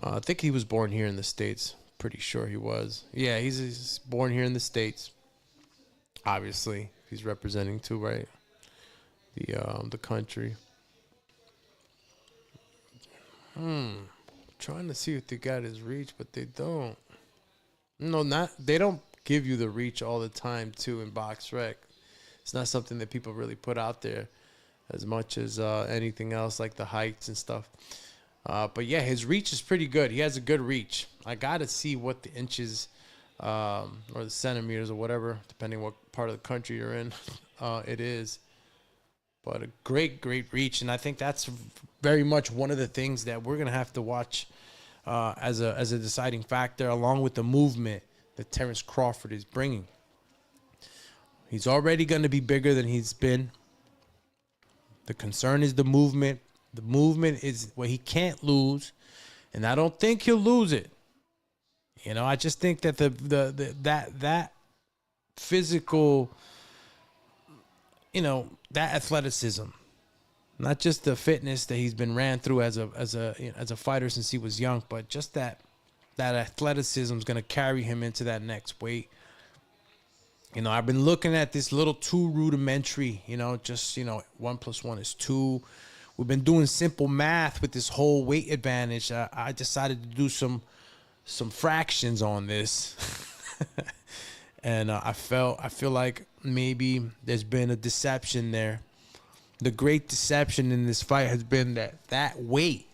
Speaker 3: I think he was born here in the States. Pretty sure he was. Yeah, he's born here in the States. Obviously, he's representing too, right? The country. Trying to see if they got his reach, but they don't. They don't give you the reach all the time too in BoxRec. It's not something that people really put out there as much as anything else, like the heights and stuff. But yeah, his reach is pretty good. He has a good reach. I got to see what the inches or the centimeters or whatever, depending what part of the country you're in, it is. But a great reach. And I think that's very much one of the things that we're going to have to watch as a deciding factor, along with the movement that Terence Crawford is bringing. He's already going to be bigger than he's been. The concern is the movement. The movement is what he can't lose, and I don't think he'll lose it. I just think that that physical, that athleticism, not just the fitness that he's been ran through as a fighter since he was young, but just that athleticism is going to carry him into that next weight. I've been looking at this little too rudimentary, 1 + 1 is 2. We've been doing simple math with this whole weight advantage. I decided to do some fractions on this. And I feel like maybe there's been a deception there. The great deception in this fight has been that weight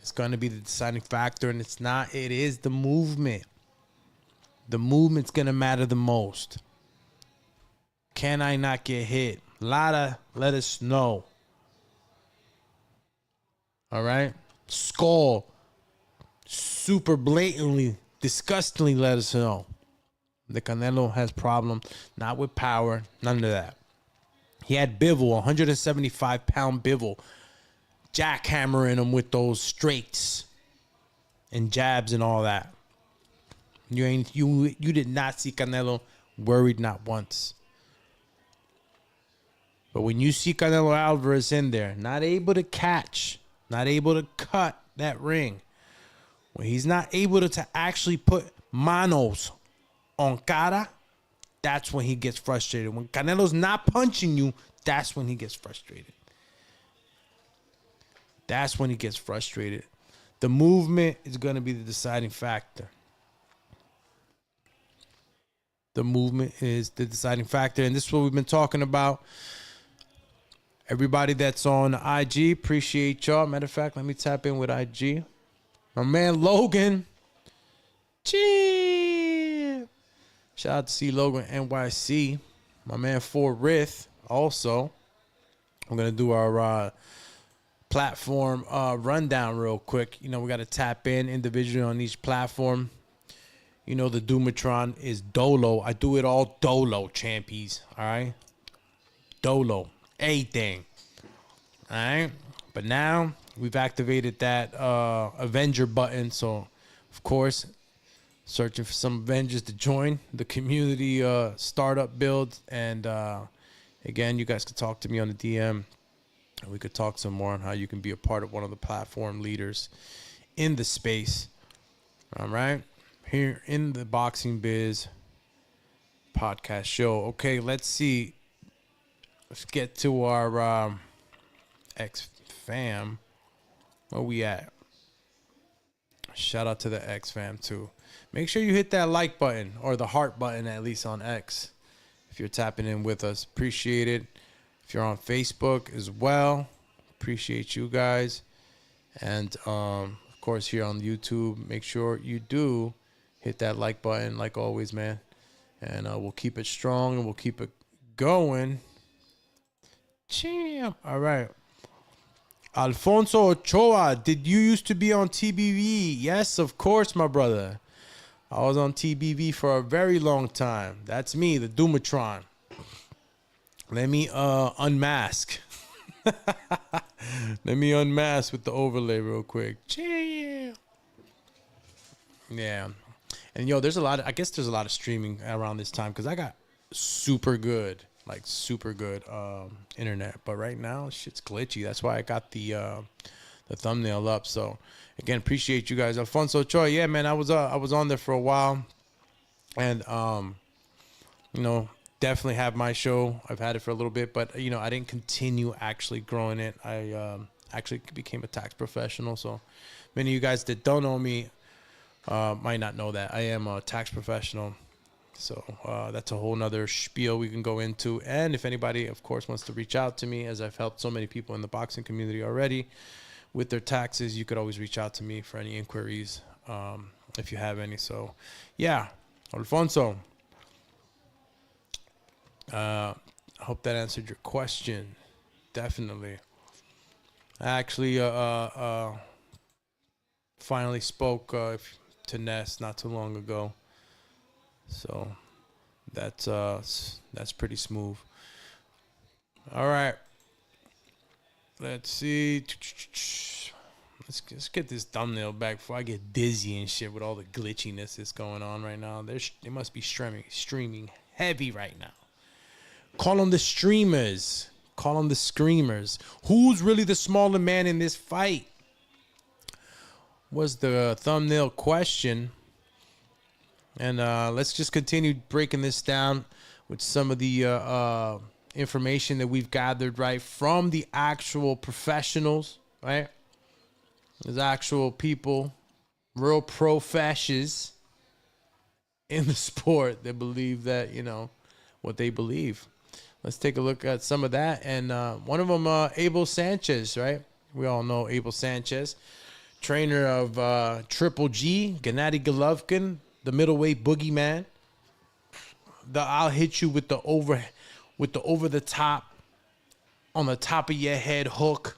Speaker 3: is going to be the deciding factor, and it's not. It is the movement. The movement's going to matter the most. Can I not get hit? Lotta, let us know. All right? Skull. Super blatantly, disgustingly let us know. The Canelo has problem, not with power, none of that. He had Bivol, 175-pound Bivol. jackhammering him with those straights and jabs and all that. You did not see Canelo worried not once. But when you see Canelo Alvarez in there, not able to catch, not able to cut that ring, when he's not able to actually put manos on cara, that's when he gets frustrated. When Canelo's not punching you, that's when he gets frustrated. That's when he gets frustrated. The movement is going to be the deciding factor. The movement is the deciding factor. And this is what we've been talking about. Everybody that's on IG, appreciate y'all. Matter of fact, let me tap in with IG. My man Logan. Gee. Shout out to C Logan NYC. My man Forrith also. I'm going to do our platform rundown real quick. You know, we got to tap in individually on each platform. You know, the Dumatron is Dolo. I do it all Dolo, champies. All right? Dolo. Everything. All right? But now we've activated that Avenger button. So, of course, searching for some Avengers to join the community startup build. And, again, you guys can talk to me on the DM. And we could talk some more on how you can be a part of one of the platform leaders in the space. All right? Here in the Boxing Biz podcast show. Okay, let's see. Let's get to our X-Fam. Where we at? Shout out to the X-Fam, too. Make sure you hit that like button, or the heart button, at least on X, if you're tapping in with us. Appreciate it. If you're on Facebook as well, appreciate you guys. And, of course, here on YouTube, make sure you do hit that like button, like always, man. And we'll keep it strong, and we'll keep it going. Champ. All right. Alfonso Ochoa, did you used to be on TBV? Yes, of course, my brother. I was on TBV for a very long time. That's me, the Dumatron. Let me unmask. Let me unmask with the overlay real quick. Champ. Yeah. And, yo, I guess there's a lot of streaming around this time because I got super good internet. But right now, shit's glitchy. That's why I got the thumbnail up. So, again, appreciate you guys. Alfonso Choi, yeah, man, I was on there for a while. And, you know, definitely have my show. I've had it for a little bit. But, you know, I didn't continue actually growing it. I actually became a tax professional. So, many of you guys that don't know me, might not know that I am a tax professional. So that's a whole nother spiel we can go into. And if anybody, of course, wants to reach out to me, as I've helped so many people in the boxing community already with their taxes, you could always reach out to me for any inquiries if you have any. So, yeah, Alfonso, I hope that answered your question. Definitely. I actually finally spoke to Ness not too long ago. So that's pretty smooth. All right. Let's see. Let's get this thumbnail back before I get dizzy and shit with all the glitchiness that's going on right now. They must be streaming heavy right now. Call them the streamers. Call them the screamers. Who's really the smaller man in this fight? Was the thumbnail question. And let's just continue breaking this down with some of the information that we've gathered, right, from the actual professionals, right? There's actual people, real professions in the sport that believe that, you know, what they believe. Let's take a look at some of that. And one of them, Abel Sanchez, right? We all know Abel Sanchez, trainer of Triple G, Gennady Golovkin, the middleweight boogeyman. I'll hit you with the over the top, on the top of your head hook.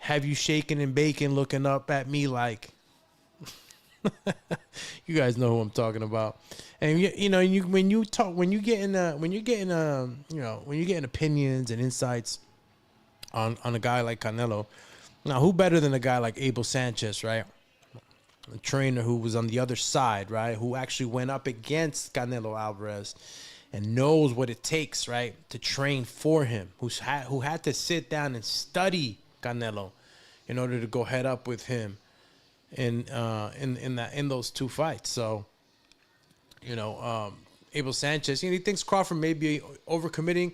Speaker 3: Have you shaking and baking, looking up at me like, you guys know who I'm talking about. And when you're getting opinions and insights on a guy like Canelo, Now, who better than a guy like Abel Sanchez, right? A trainer who was on the other side, right? Who actually went up against Canelo Alvarez and knows what it takes, right, to train for him. Who had to sit down and study Canelo in order to go head up with him in those two fights. So, Abel Sanchez, he thinks Crawford may be overcommitting,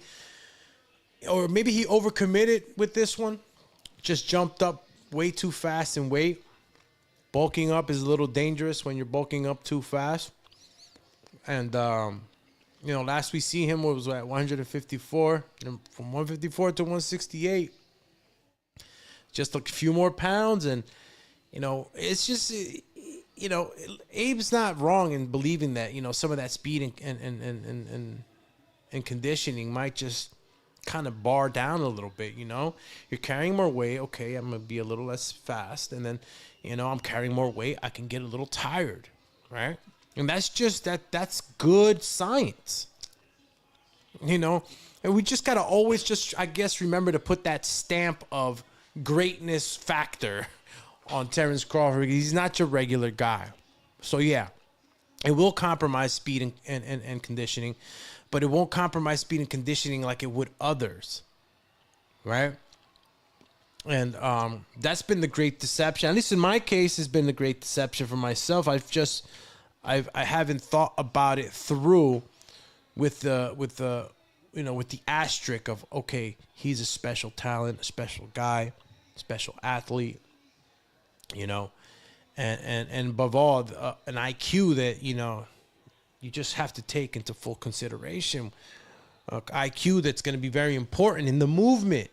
Speaker 3: or maybe he overcommitted with this one. Just jumped up way too fast in weight. Bulking up is a little dangerous when you're bulking up too fast. And, last we see him was at 154. And from 154 to 168. Just a few more pounds. And, it's just, Abe's not wrong in believing that, some of that speed and conditioning might just kind of bar down a little bit. You're carrying more weight. Okay, I'm going to be a little less fast. And then, I'm carrying more weight. I can get a little tired, right? And that's just that's good science. And we just got to always just, I guess, remember to put that stamp of greatness factor on Terence Crawford. He's not your regular guy. So, yeah, it will compromise speed and conditioning, but it won't compromise speed and conditioning like it would others, right? And that's been the great deception. At least in my case, has been the great deception for myself. I haven't thought about it through with the asterisk of, okay, he's a special talent, a special guy, special athlete, and above all, an IQ that you just have to take into full consideration. IQ that's going to be very important in the movement.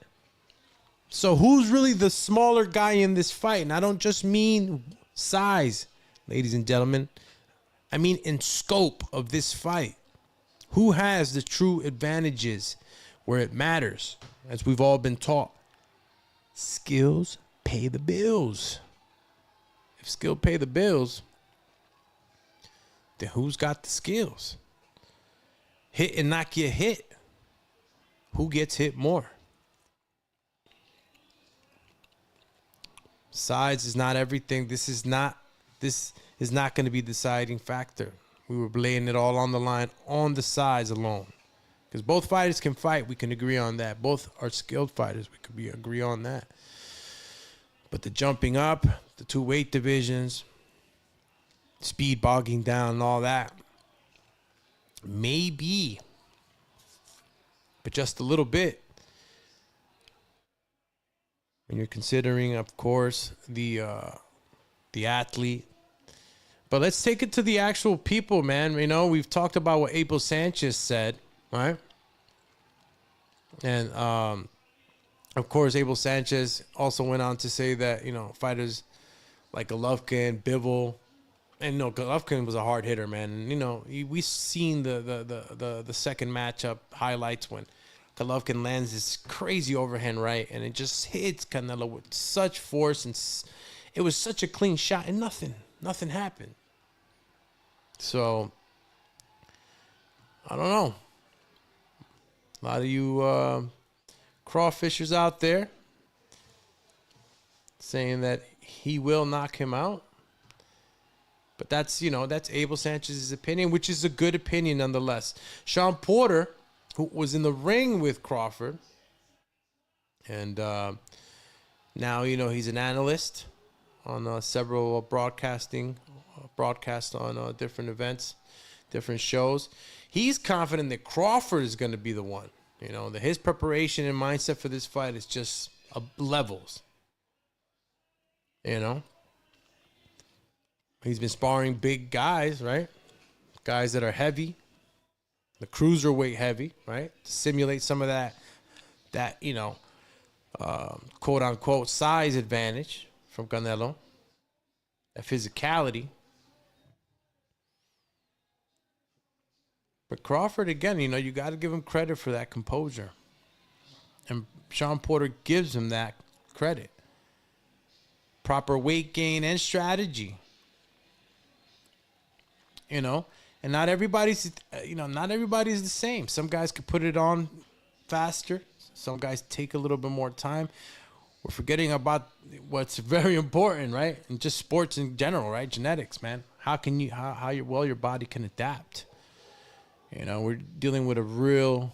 Speaker 3: So who's really the smaller guy in this fight? And I don't just mean size, ladies and gentlemen. I mean in scope of this fight. Who has the true advantages where it matters? As we've all been taught, skills pay the bills. If skill pay the bills, then who's got the skills? Hit and not get hit. Who gets hit more? Size is not everything. This is not going to be the deciding factor. We were laying it all on the line on the size alone. Because both fighters can fight. We can agree on that. Both are skilled fighters. We could agree on that. But the jumping up, the two weight divisions, speed bogging down and all that, maybe, but just a little bit. When you're considering, of course, the athlete. But let's take it to the actual people, man. We've talked about what Abel Sanchez said, right? And, of course, Abel Sanchez also went on to say that, fighters like Golovkin, Bivol, and Golovkin was a hard hitter, man. And, we've seen the second matchup highlights when Golovkin lands this crazy overhand right, and it just hits Canelo with such force, and it was such a clean shot, and nothing happened. So, I don't know. A lot of you crawfishers out there saying that he will knock him out. But that's Abel Sanchez's opinion, which is a good opinion nonetheless. Sean Porter, who was in the ring with Crawford, and now he's an analyst on several broadcasts on different events, different shows. He's confident that Crawford is going to be the one. That his preparation and mindset for this fight is just levels. He's been sparring big guys, right? Guys that are heavy. The cruiserweight heavy, right? To simulate some of that quote unquote size advantage from Canelo. That physicality. But Crawford, again, you got to give him credit for that composure. And Sean Porter gives him that credit. Proper weight gain and strategy. And not everybody's the same. Some guys could put it on faster. Some guys take a little bit more time. we're forgetting about what's very important, right? And just sports in general, right? Genetics, man. How your body can adapt. You know, we're dealing with a real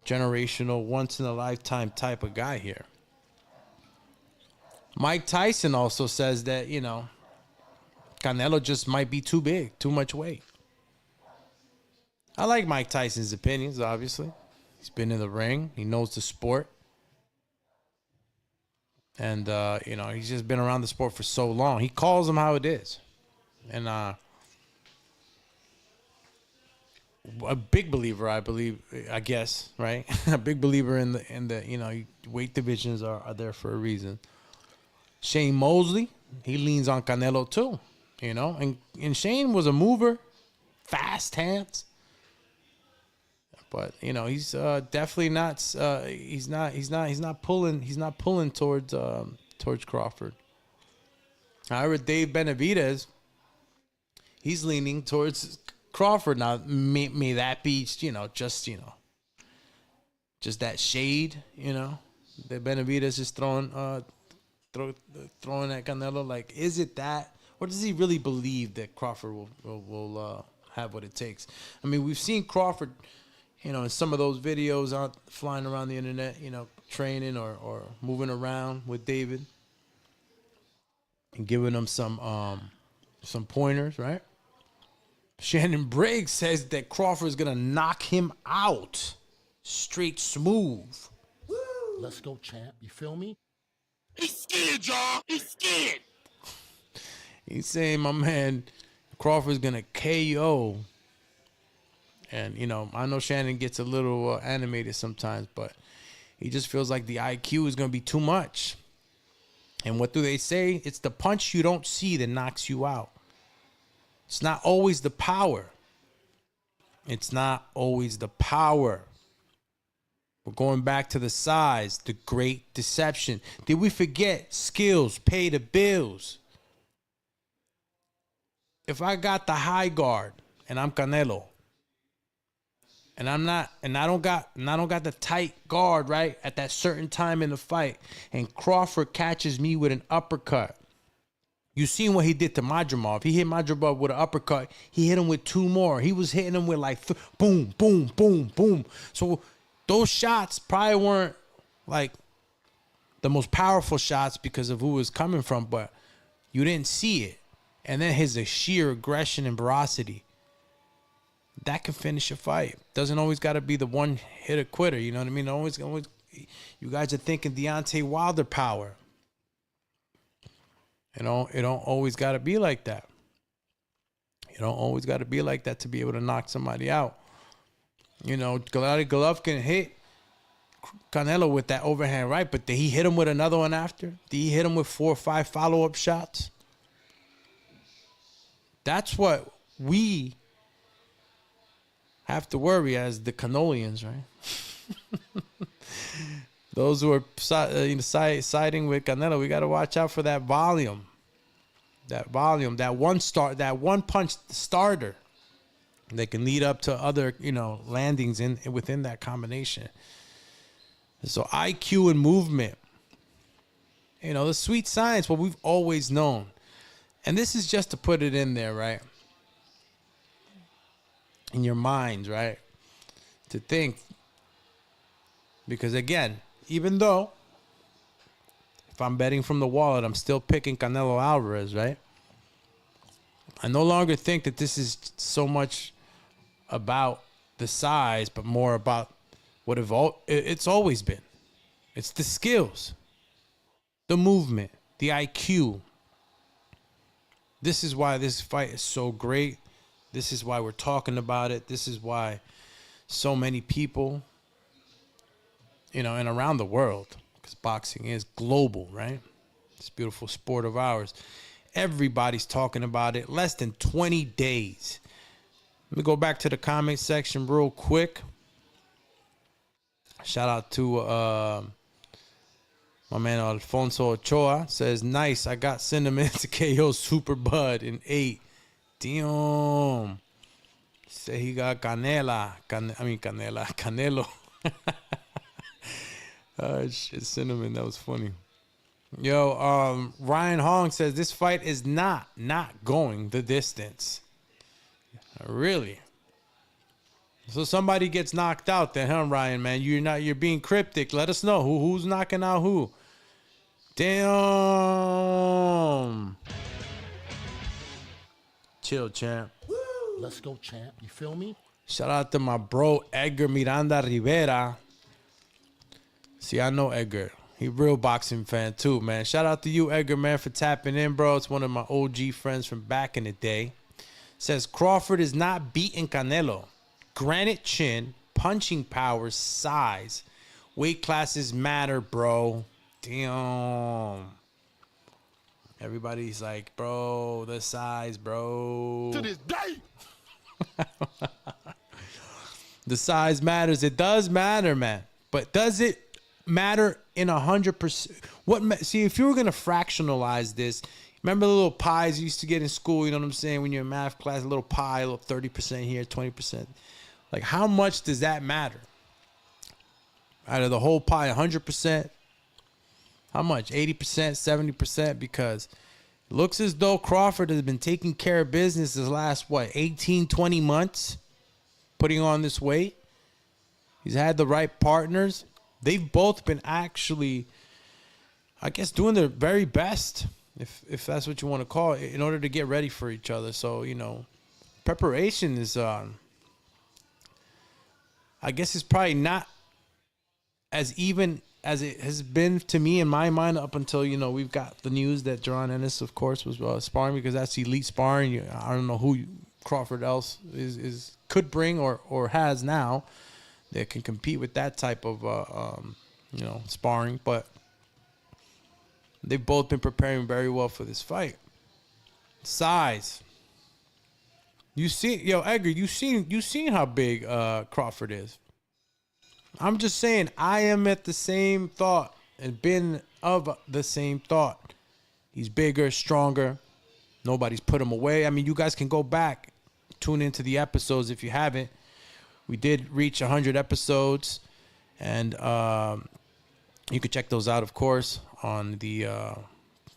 Speaker 3: generational, once in a lifetime type of guy here. Mike Tyson also says that, you know, Canelo just might be too big, too much weight. I like Mike Tyson's opinions, obviously. He's been in the ring. He knows the sport. And, you know, he's just been around the sport for so long. He calls them how it is. And a big believer, I guess, right? A big believer in the you know, weight divisions are there for a reason. Shane Mosley, he leans on Canelo too, you know. And Shane was a mover, fast hands. But you know, he's definitely not. He's not pulling towards Crawford. However, Dave Benavidez, he's leaning towards Crawford now. May that be, you know, just that shade, you know, that Benavidez is throwing at Canelo. Like, is it that, or does he really believe that Crawford will have what it takes? I mean, we've seen Crawford, you know, in some of those videos out flying around the internet, you know, training or moving around with David and giving him some pointers, right? Shannon Briggs says that Crawford is gonna knock him out, straight smooth.
Speaker 2: Woo! Let's go, champ. You feel me?
Speaker 4: He's scared, y'all. He's scared.
Speaker 3: He's saying, my man, Crawford's gonna KO. And, you know, I know Shannon gets a little animated sometimes, but he just feels like the IQ is going to be too much. And what do they say? It's the punch you don't see that knocks you out. It's not always the power. It's not always the power. We're going back to the size, the great deception. Did we forget skills pay the bills? If I got the high guard and I'm Canelo, and I don't got the tight guard, right, at that certain time in the fight, and Crawford catches me with an uppercut. You seen what he did to Madrimov. He hit Madrimov with an uppercut. He hit him with two more. He was hitting him with like boom, boom, boom, boom. So those shots probably weren't like the most powerful shots because of who it was coming from, but you didn't see it. And then his sheer aggression and ferocity, that can finish a fight. Doesn't always got to be the one hitter quitter. You know what I mean? Always, you guys are thinking Deontay Wilder power. You know, it don't always got to be like that. You don't always got to be like that to be able to knock somebody out. You know, Golovkin hit Canelo with that overhand right, but did he hit him with another one after? Did he hit him with 4 or 5 follow-up shots? That's what we have to worry as the Canolians, right? Those who are siding with Canelo, we got to watch out for that volume. That one punch starter that can lead up to other, you know, landings within that combination. So IQ and movement, you know, the sweet science, what we've always known. And this is just to put it in there, right? In your minds, right? To think. Because again, even though if I'm betting from the wallet, I'm still picking Canelo Alvarez, right? I no longer think that this is so much about the size, but more about what it's always been. It's the skills, the movement, the IQ. This is why this fight is so great. This is why we're talking about it. This is why so many people, you know, and around the world, because boxing is global, right? This beautiful sport of ours. Everybody's talking about it. Less than 20 days. Let me go back to the comment section real quick. Shout out to my man Alfonso Ochoa. Says, nice, I got Cinnamon to KO Super Bud in 8. Damn. Say he got Canelo. Shit, Cinnamon, that was funny. Yo, Ryan Hong says this fight is not going the distance. Really? So somebody gets knocked out then, huh, Ryan, man? You're being cryptic. Let us know who's knocking out who. Damn. Chill, champ.
Speaker 2: Let's go, champ. You feel me?
Speaker 3: Shout out to my bro Edgar Miranda Rivera. See, I know Edgar. He real boxing fan too, man. Shout out to you, Edgar, man, for tapping in, bro. It's one of my OG friends from back in the day. Says Crawford is not beating Canelo. Granite chin, punching power, size. Weight classes matter, bro. Damn. Everybody's like, bro, the size, bro.
Speaker 4: To this day.
Speaker 3: The size matters. It does matter, man. But does it matter in 100%? See, if you were gonna fractionalize this, remember the little pies you used to get in school? You know what I'm saying? When you're in math class, a little pie, a little 30% here, 20%. Like, how much does that matter? Out of the whole pie, 100%. How much? 80%, 70%? Because it looks as though Crawford has been taking care of business this last, 18, 20 months, putting on this weight. He's had the right partners. They've both been actually, I guess, doing their very best, if that's what you want to call it, in order to get ready for each other. So, preparation is, I guess it's probably not as even as it has been to me in my mind up until, we've got the news that Jaron Ennis, of course, was sparring, because that's elite sparring. I don't know who Crawford else could bring or has now that can compete with that type of, sparring. But they've both been preparing very well for this fight. Size. You see, Edgar, you seen how big Crawford is. I'm just saying, I am at the same thought and been of the same thought. He's bigger, stronger. Nobody's put him away. I mean, you guys can go back, tune into the episodes if you haven't. We did reach 100 episodes, and you can check those out, of course, on the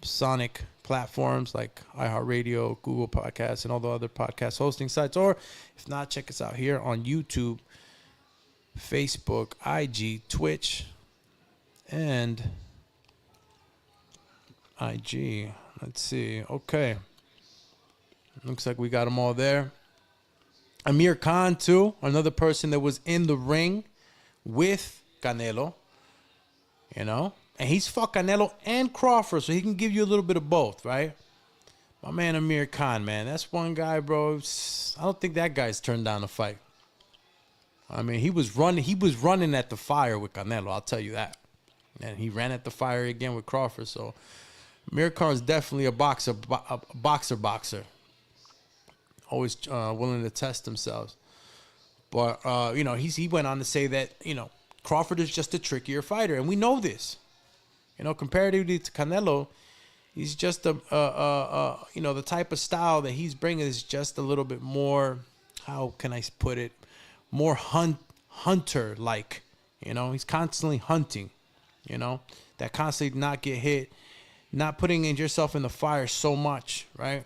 Speaker 3: Sonic platforms like iHeartRadio, Google Podcasts, and all the other podcast hosting sites. Or if not, check us out here on YouTube, Facebook, IG, Twitch, and IG. Let's see. Okay. Looks like we got them all there. Amir Khan, too, another person that was in the ring with Canelo, and he's fought Canelo and Crawford, so he can give you a little bit of both, right? My man Amir Khan, man, that's one guy, bro. I don't think that guy's turned down a fight. I mean, he was running at the fire with Canelo, I'll tell you that. And he ran at the fire again with Crawford. So Amir Khan's definitely a boxer. Always willing to test themselves. But he went on to say that, Crawford is just a trickier fighter, and we know this. Comparatively to Canelo, he's just the type of style that he's bringing is just a little bit more, how can I put it, more hunter-like. He's constantly hunting, that constantly not get hit, not putting yourself in the fire so much, right?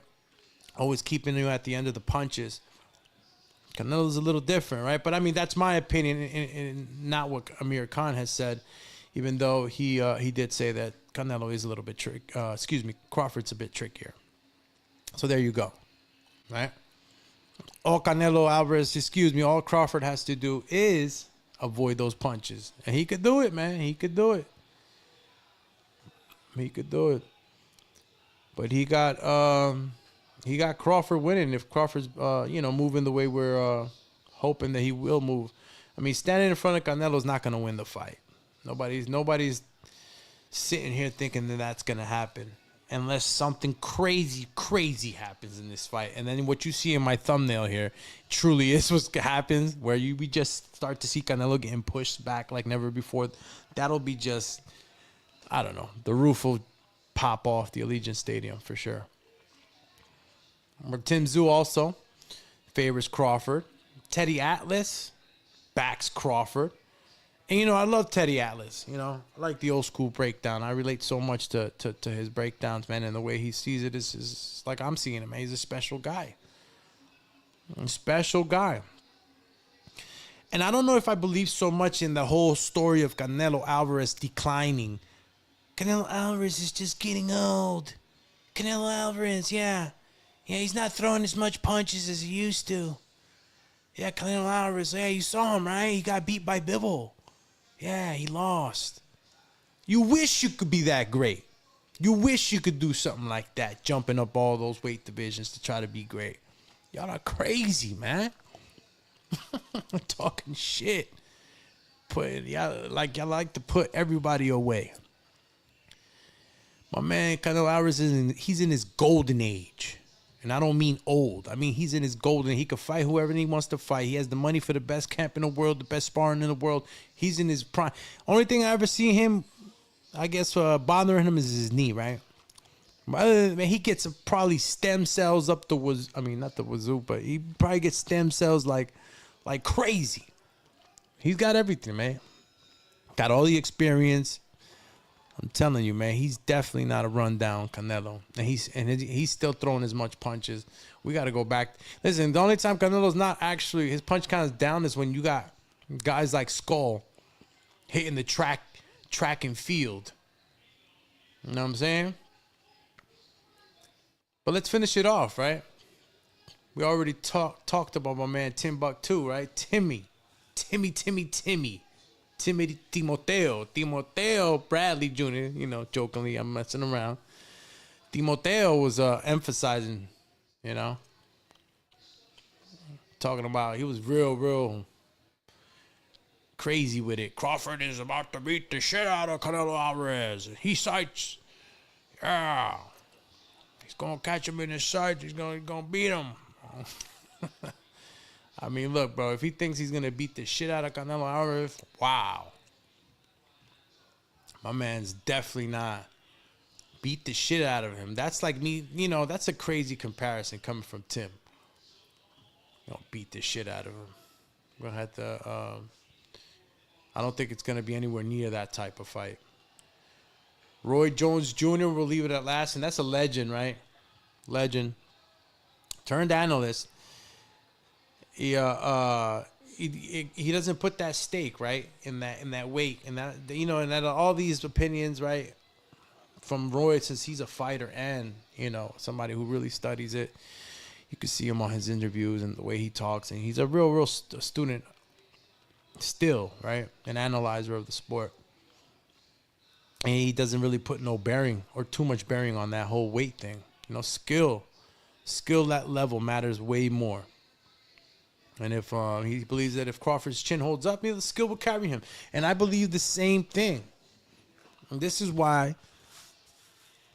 Speaker 3: Always keeping you at the end of the punches. Canelo's a little different, right? But I mean, that's my opinion, and not what Amir Khan has said, even though he did say that Canelo is a little bit Crawford's a bit trickier. So there you go, right? All Crawford has to do is avoid those punches. And he could do it, man. He could do it. But he got Crawford winning. If Crawford's moving the way we're hoping that he will move. I mean, standing in front of Canelo is not going to win the fight. Nobody's sitting here thinking that that's going to happen. Unless something crazy happens in this fight. And then what you see in my thumbnail here truly is what happens, where we just start to see Canelo getting pushed back like never before. That'll be just, I don't know, the roof will pop off the Allegiant Stadium for sure. Tim Tszyu also favors Crawford. Teddy Atlas backs Crawford. And, you know, I love Teddy Atlas. You know, I like the old school breakdown. I relate so much to his breakdowns, man. And the way he sees it is like I'm seeing him, man. He's a special guy. A special guy. And I don't know if I believe so much in the whole story of Canelo Alvarez declining. Canelo Alvarez is just getting old. Canelo Alvarez, yeah. Yeah, he's not throwing as much punches as he used to. Yeah, Canelo Alvarez, yeah, you saw him, right? He got beat by Bivol. Yeah, he lost. You wish you could be that great. You wish you could do something like that, jumping up all those weight divisions to try to be great. Y'all are crazy, man. Talking shit. Y'all like to put everybody away. My man Canelo Alvarez he's in his golden age. And I don't mean old. I mean he's in his golden. He can fight whoever he wants to fight. He has the money for the best camp in the world, the best sparring in the world. He's in his prime. Only thing I ever see him, I guess, bothering him is his knee, right? But other than that, he gets probably stem cells up the wazoo. I mean, not the wazoo, but he probably gets stem cells like crazy. He's got everything, man. Got all the experience. I'm telling you, man, he's definitely not a rundown Canelo. And he's still throwing as much punches. We got to go back. Listen, the only time Canelo's not actually, his punch count is down is when you got guys like Skull hitting the track and field. You know what I'm saying? But let's finish it off, right? We already talked about my man Timbuktu, right? Timmy Timoteo Bradley Jr., you know, jokingly, I'm messing around. Timoteo was emphasizing, you know, talking about he was real crazy with it. Crawford is about to beat the shit out of Canelo Alvarez. He sights, yeah. He's going to catch him in his sights. He's going to beat him. I mean, look, bro, if he thinks he's going to beat the shit out of Canelo Alvarez, wow. My man's definitely not beat the shit out of him. That's like me, you know, that's a crazy comparison coming from Tim. You know, beat the shit out of him. We're going to have to, I don't think it's going to be anywhere near that type of fight. Roy Jones Jr. will leave it at last, and that's a legend, right? Legend. Turned analyst. He doesn't put that stake, right, in that weight, and that, you know, and that all these opinions, right, from Roy, since he's a fighter and, you know, somebody who really studies it. You can see him on his interviews and the way he talks, and he's a real student still, right, an analyzer of the sport. And he doesn't really put no bearing or too much bearing on that whole weight thing. You know, skill that level matters way more. And if he believes that if Crawford's chin holds up, the skill will carry him. And I believe the same thing. And this is why,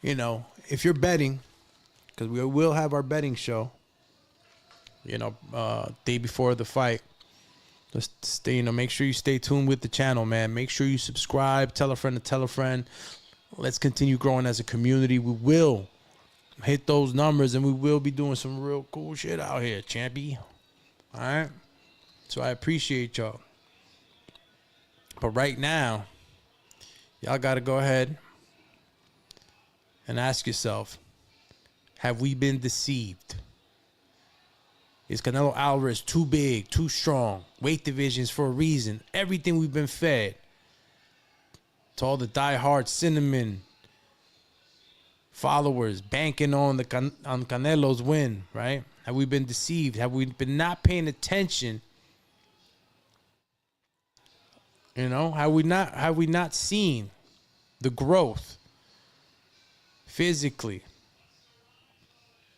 Speaker 3: you know, if you're betting, because we will have our betting show, you know, day before the fight. Just stay, you know, make sure you stay tuned with the channel, man. Make sure you subscribe, tell a friend to tell a friend. Let's continue growing as a community. We will hit those numbers, and we will be doing some real cool shit out here, champy. All right? So I appreciate y'all. But right now, y'all got to go ahead and ask yourself, have we been deceived? Is Canelo Alvarez too big, too strong? Weight divisions for a reason. Everything we've been fed. To all the diehard cinnamon followers banking on on Canelo's win, right? Have we been deceived? Have we been not paying attention? You know, have we not seen the growth physically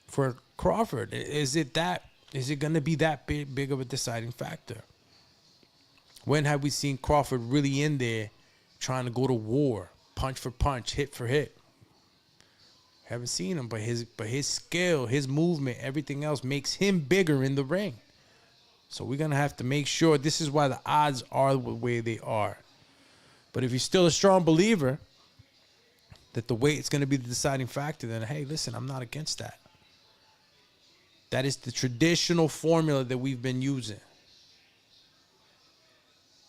Speaker 3: for Crawford? Is it going to be that big of a deciding factor? When have we seen Crawford really in there trying to go to war, punch for punch, hit for hit? Haven't seen him, but his skill, his movement, everything else makes him bigger in the ring. So we're going to have to make sure. This is why the odds are the way they are. But if you're still a strong believer that the weight is going to be the deciding factor, then, hey, listen, I'm not against that. That is the traditional formula that we've been using.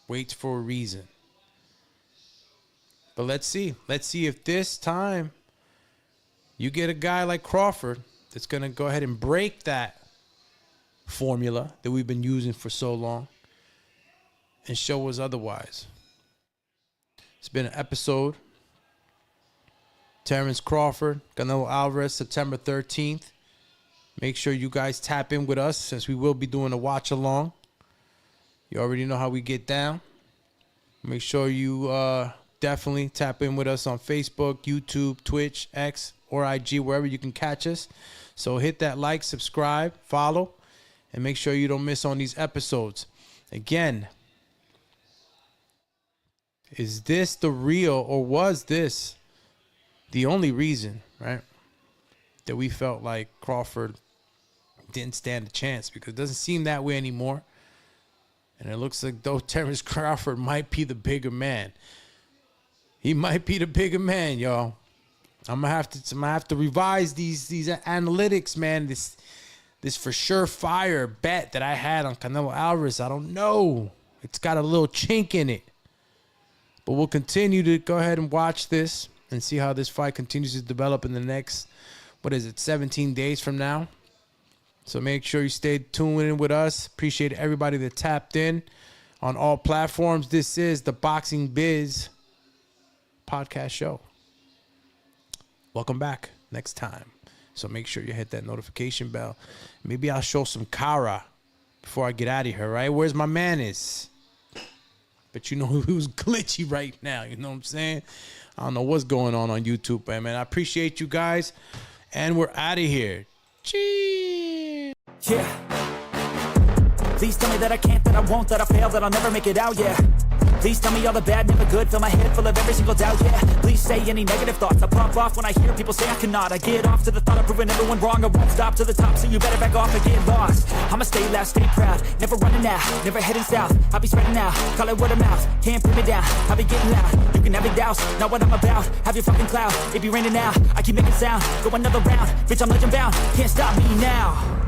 Speaker 3: Weights for a reason. But let's see. Let's see if this time you get a guy like Crawford that's going to go ahead and break that formula that we've been using for so long and show us otherwise. It's been an episode. Terence Crawford, Canelo Alvarez, September 13th. Make sure you guys tap in with us since we will be doing a watch along. You already know how we get down. Make sure you definitely tap in with us on Facebook, YouTube, Twitch, X, or IG, wherever you can catch us. So hit that like, subscribe, follow, and make sure you don't miss on these episodes. Again, is this the real, or was this the only reason, right, that we felt like Crawford didn't stand a chance? Because it doesn't seem that way anymore. And it looks like though Terence Crawford might be the bigger man. He might be the bigger man, y'all. I'm gonna have to revise these analytics, man. This for sure fire bet that I had on Canelo Alvarez. I don't know. It's got a little chink in it. But we'll continue to go ahead and watch this and see how this fight continues to develop in the next, 17 days from now. So make sure you stay tuned in with us. Appreciate everybody that tapped in on all platforms. This is the Boxing Biz Podcast show. Welcome back next time. So make sure you hit that notification bell. Maybe I'll show some Kara before I get out of here, right? Where's my man is? But you know who's glitchy right now. You know what I'm saying? I don't know what's going on YouTube, but man, I appreciate you guys. And we're out of here. Cheers.
Speaker 1: Yeah. Please tell me that I can't, that I won't, that I fail, that I'll never make it out, yeah. Please tell me all the bad, never good, fill my head full of every single doubt, yeah. Please say any negative thoughts, I pop off when I hear people say I cannot. I get off to the thought of proving everyone wrong, I won't stop to the top, so you better back off and get lost. I'ma stay loud, stay proud, never running out, never heading south. I'll be spreading out, call it word of mouth, can't put me down, I'll be getting loud. You can have your doubts, not what I'm about, have your fucking cloud, it be raining now, I keep making sound, go another round, bitch I'm legend bound, can't stop me now.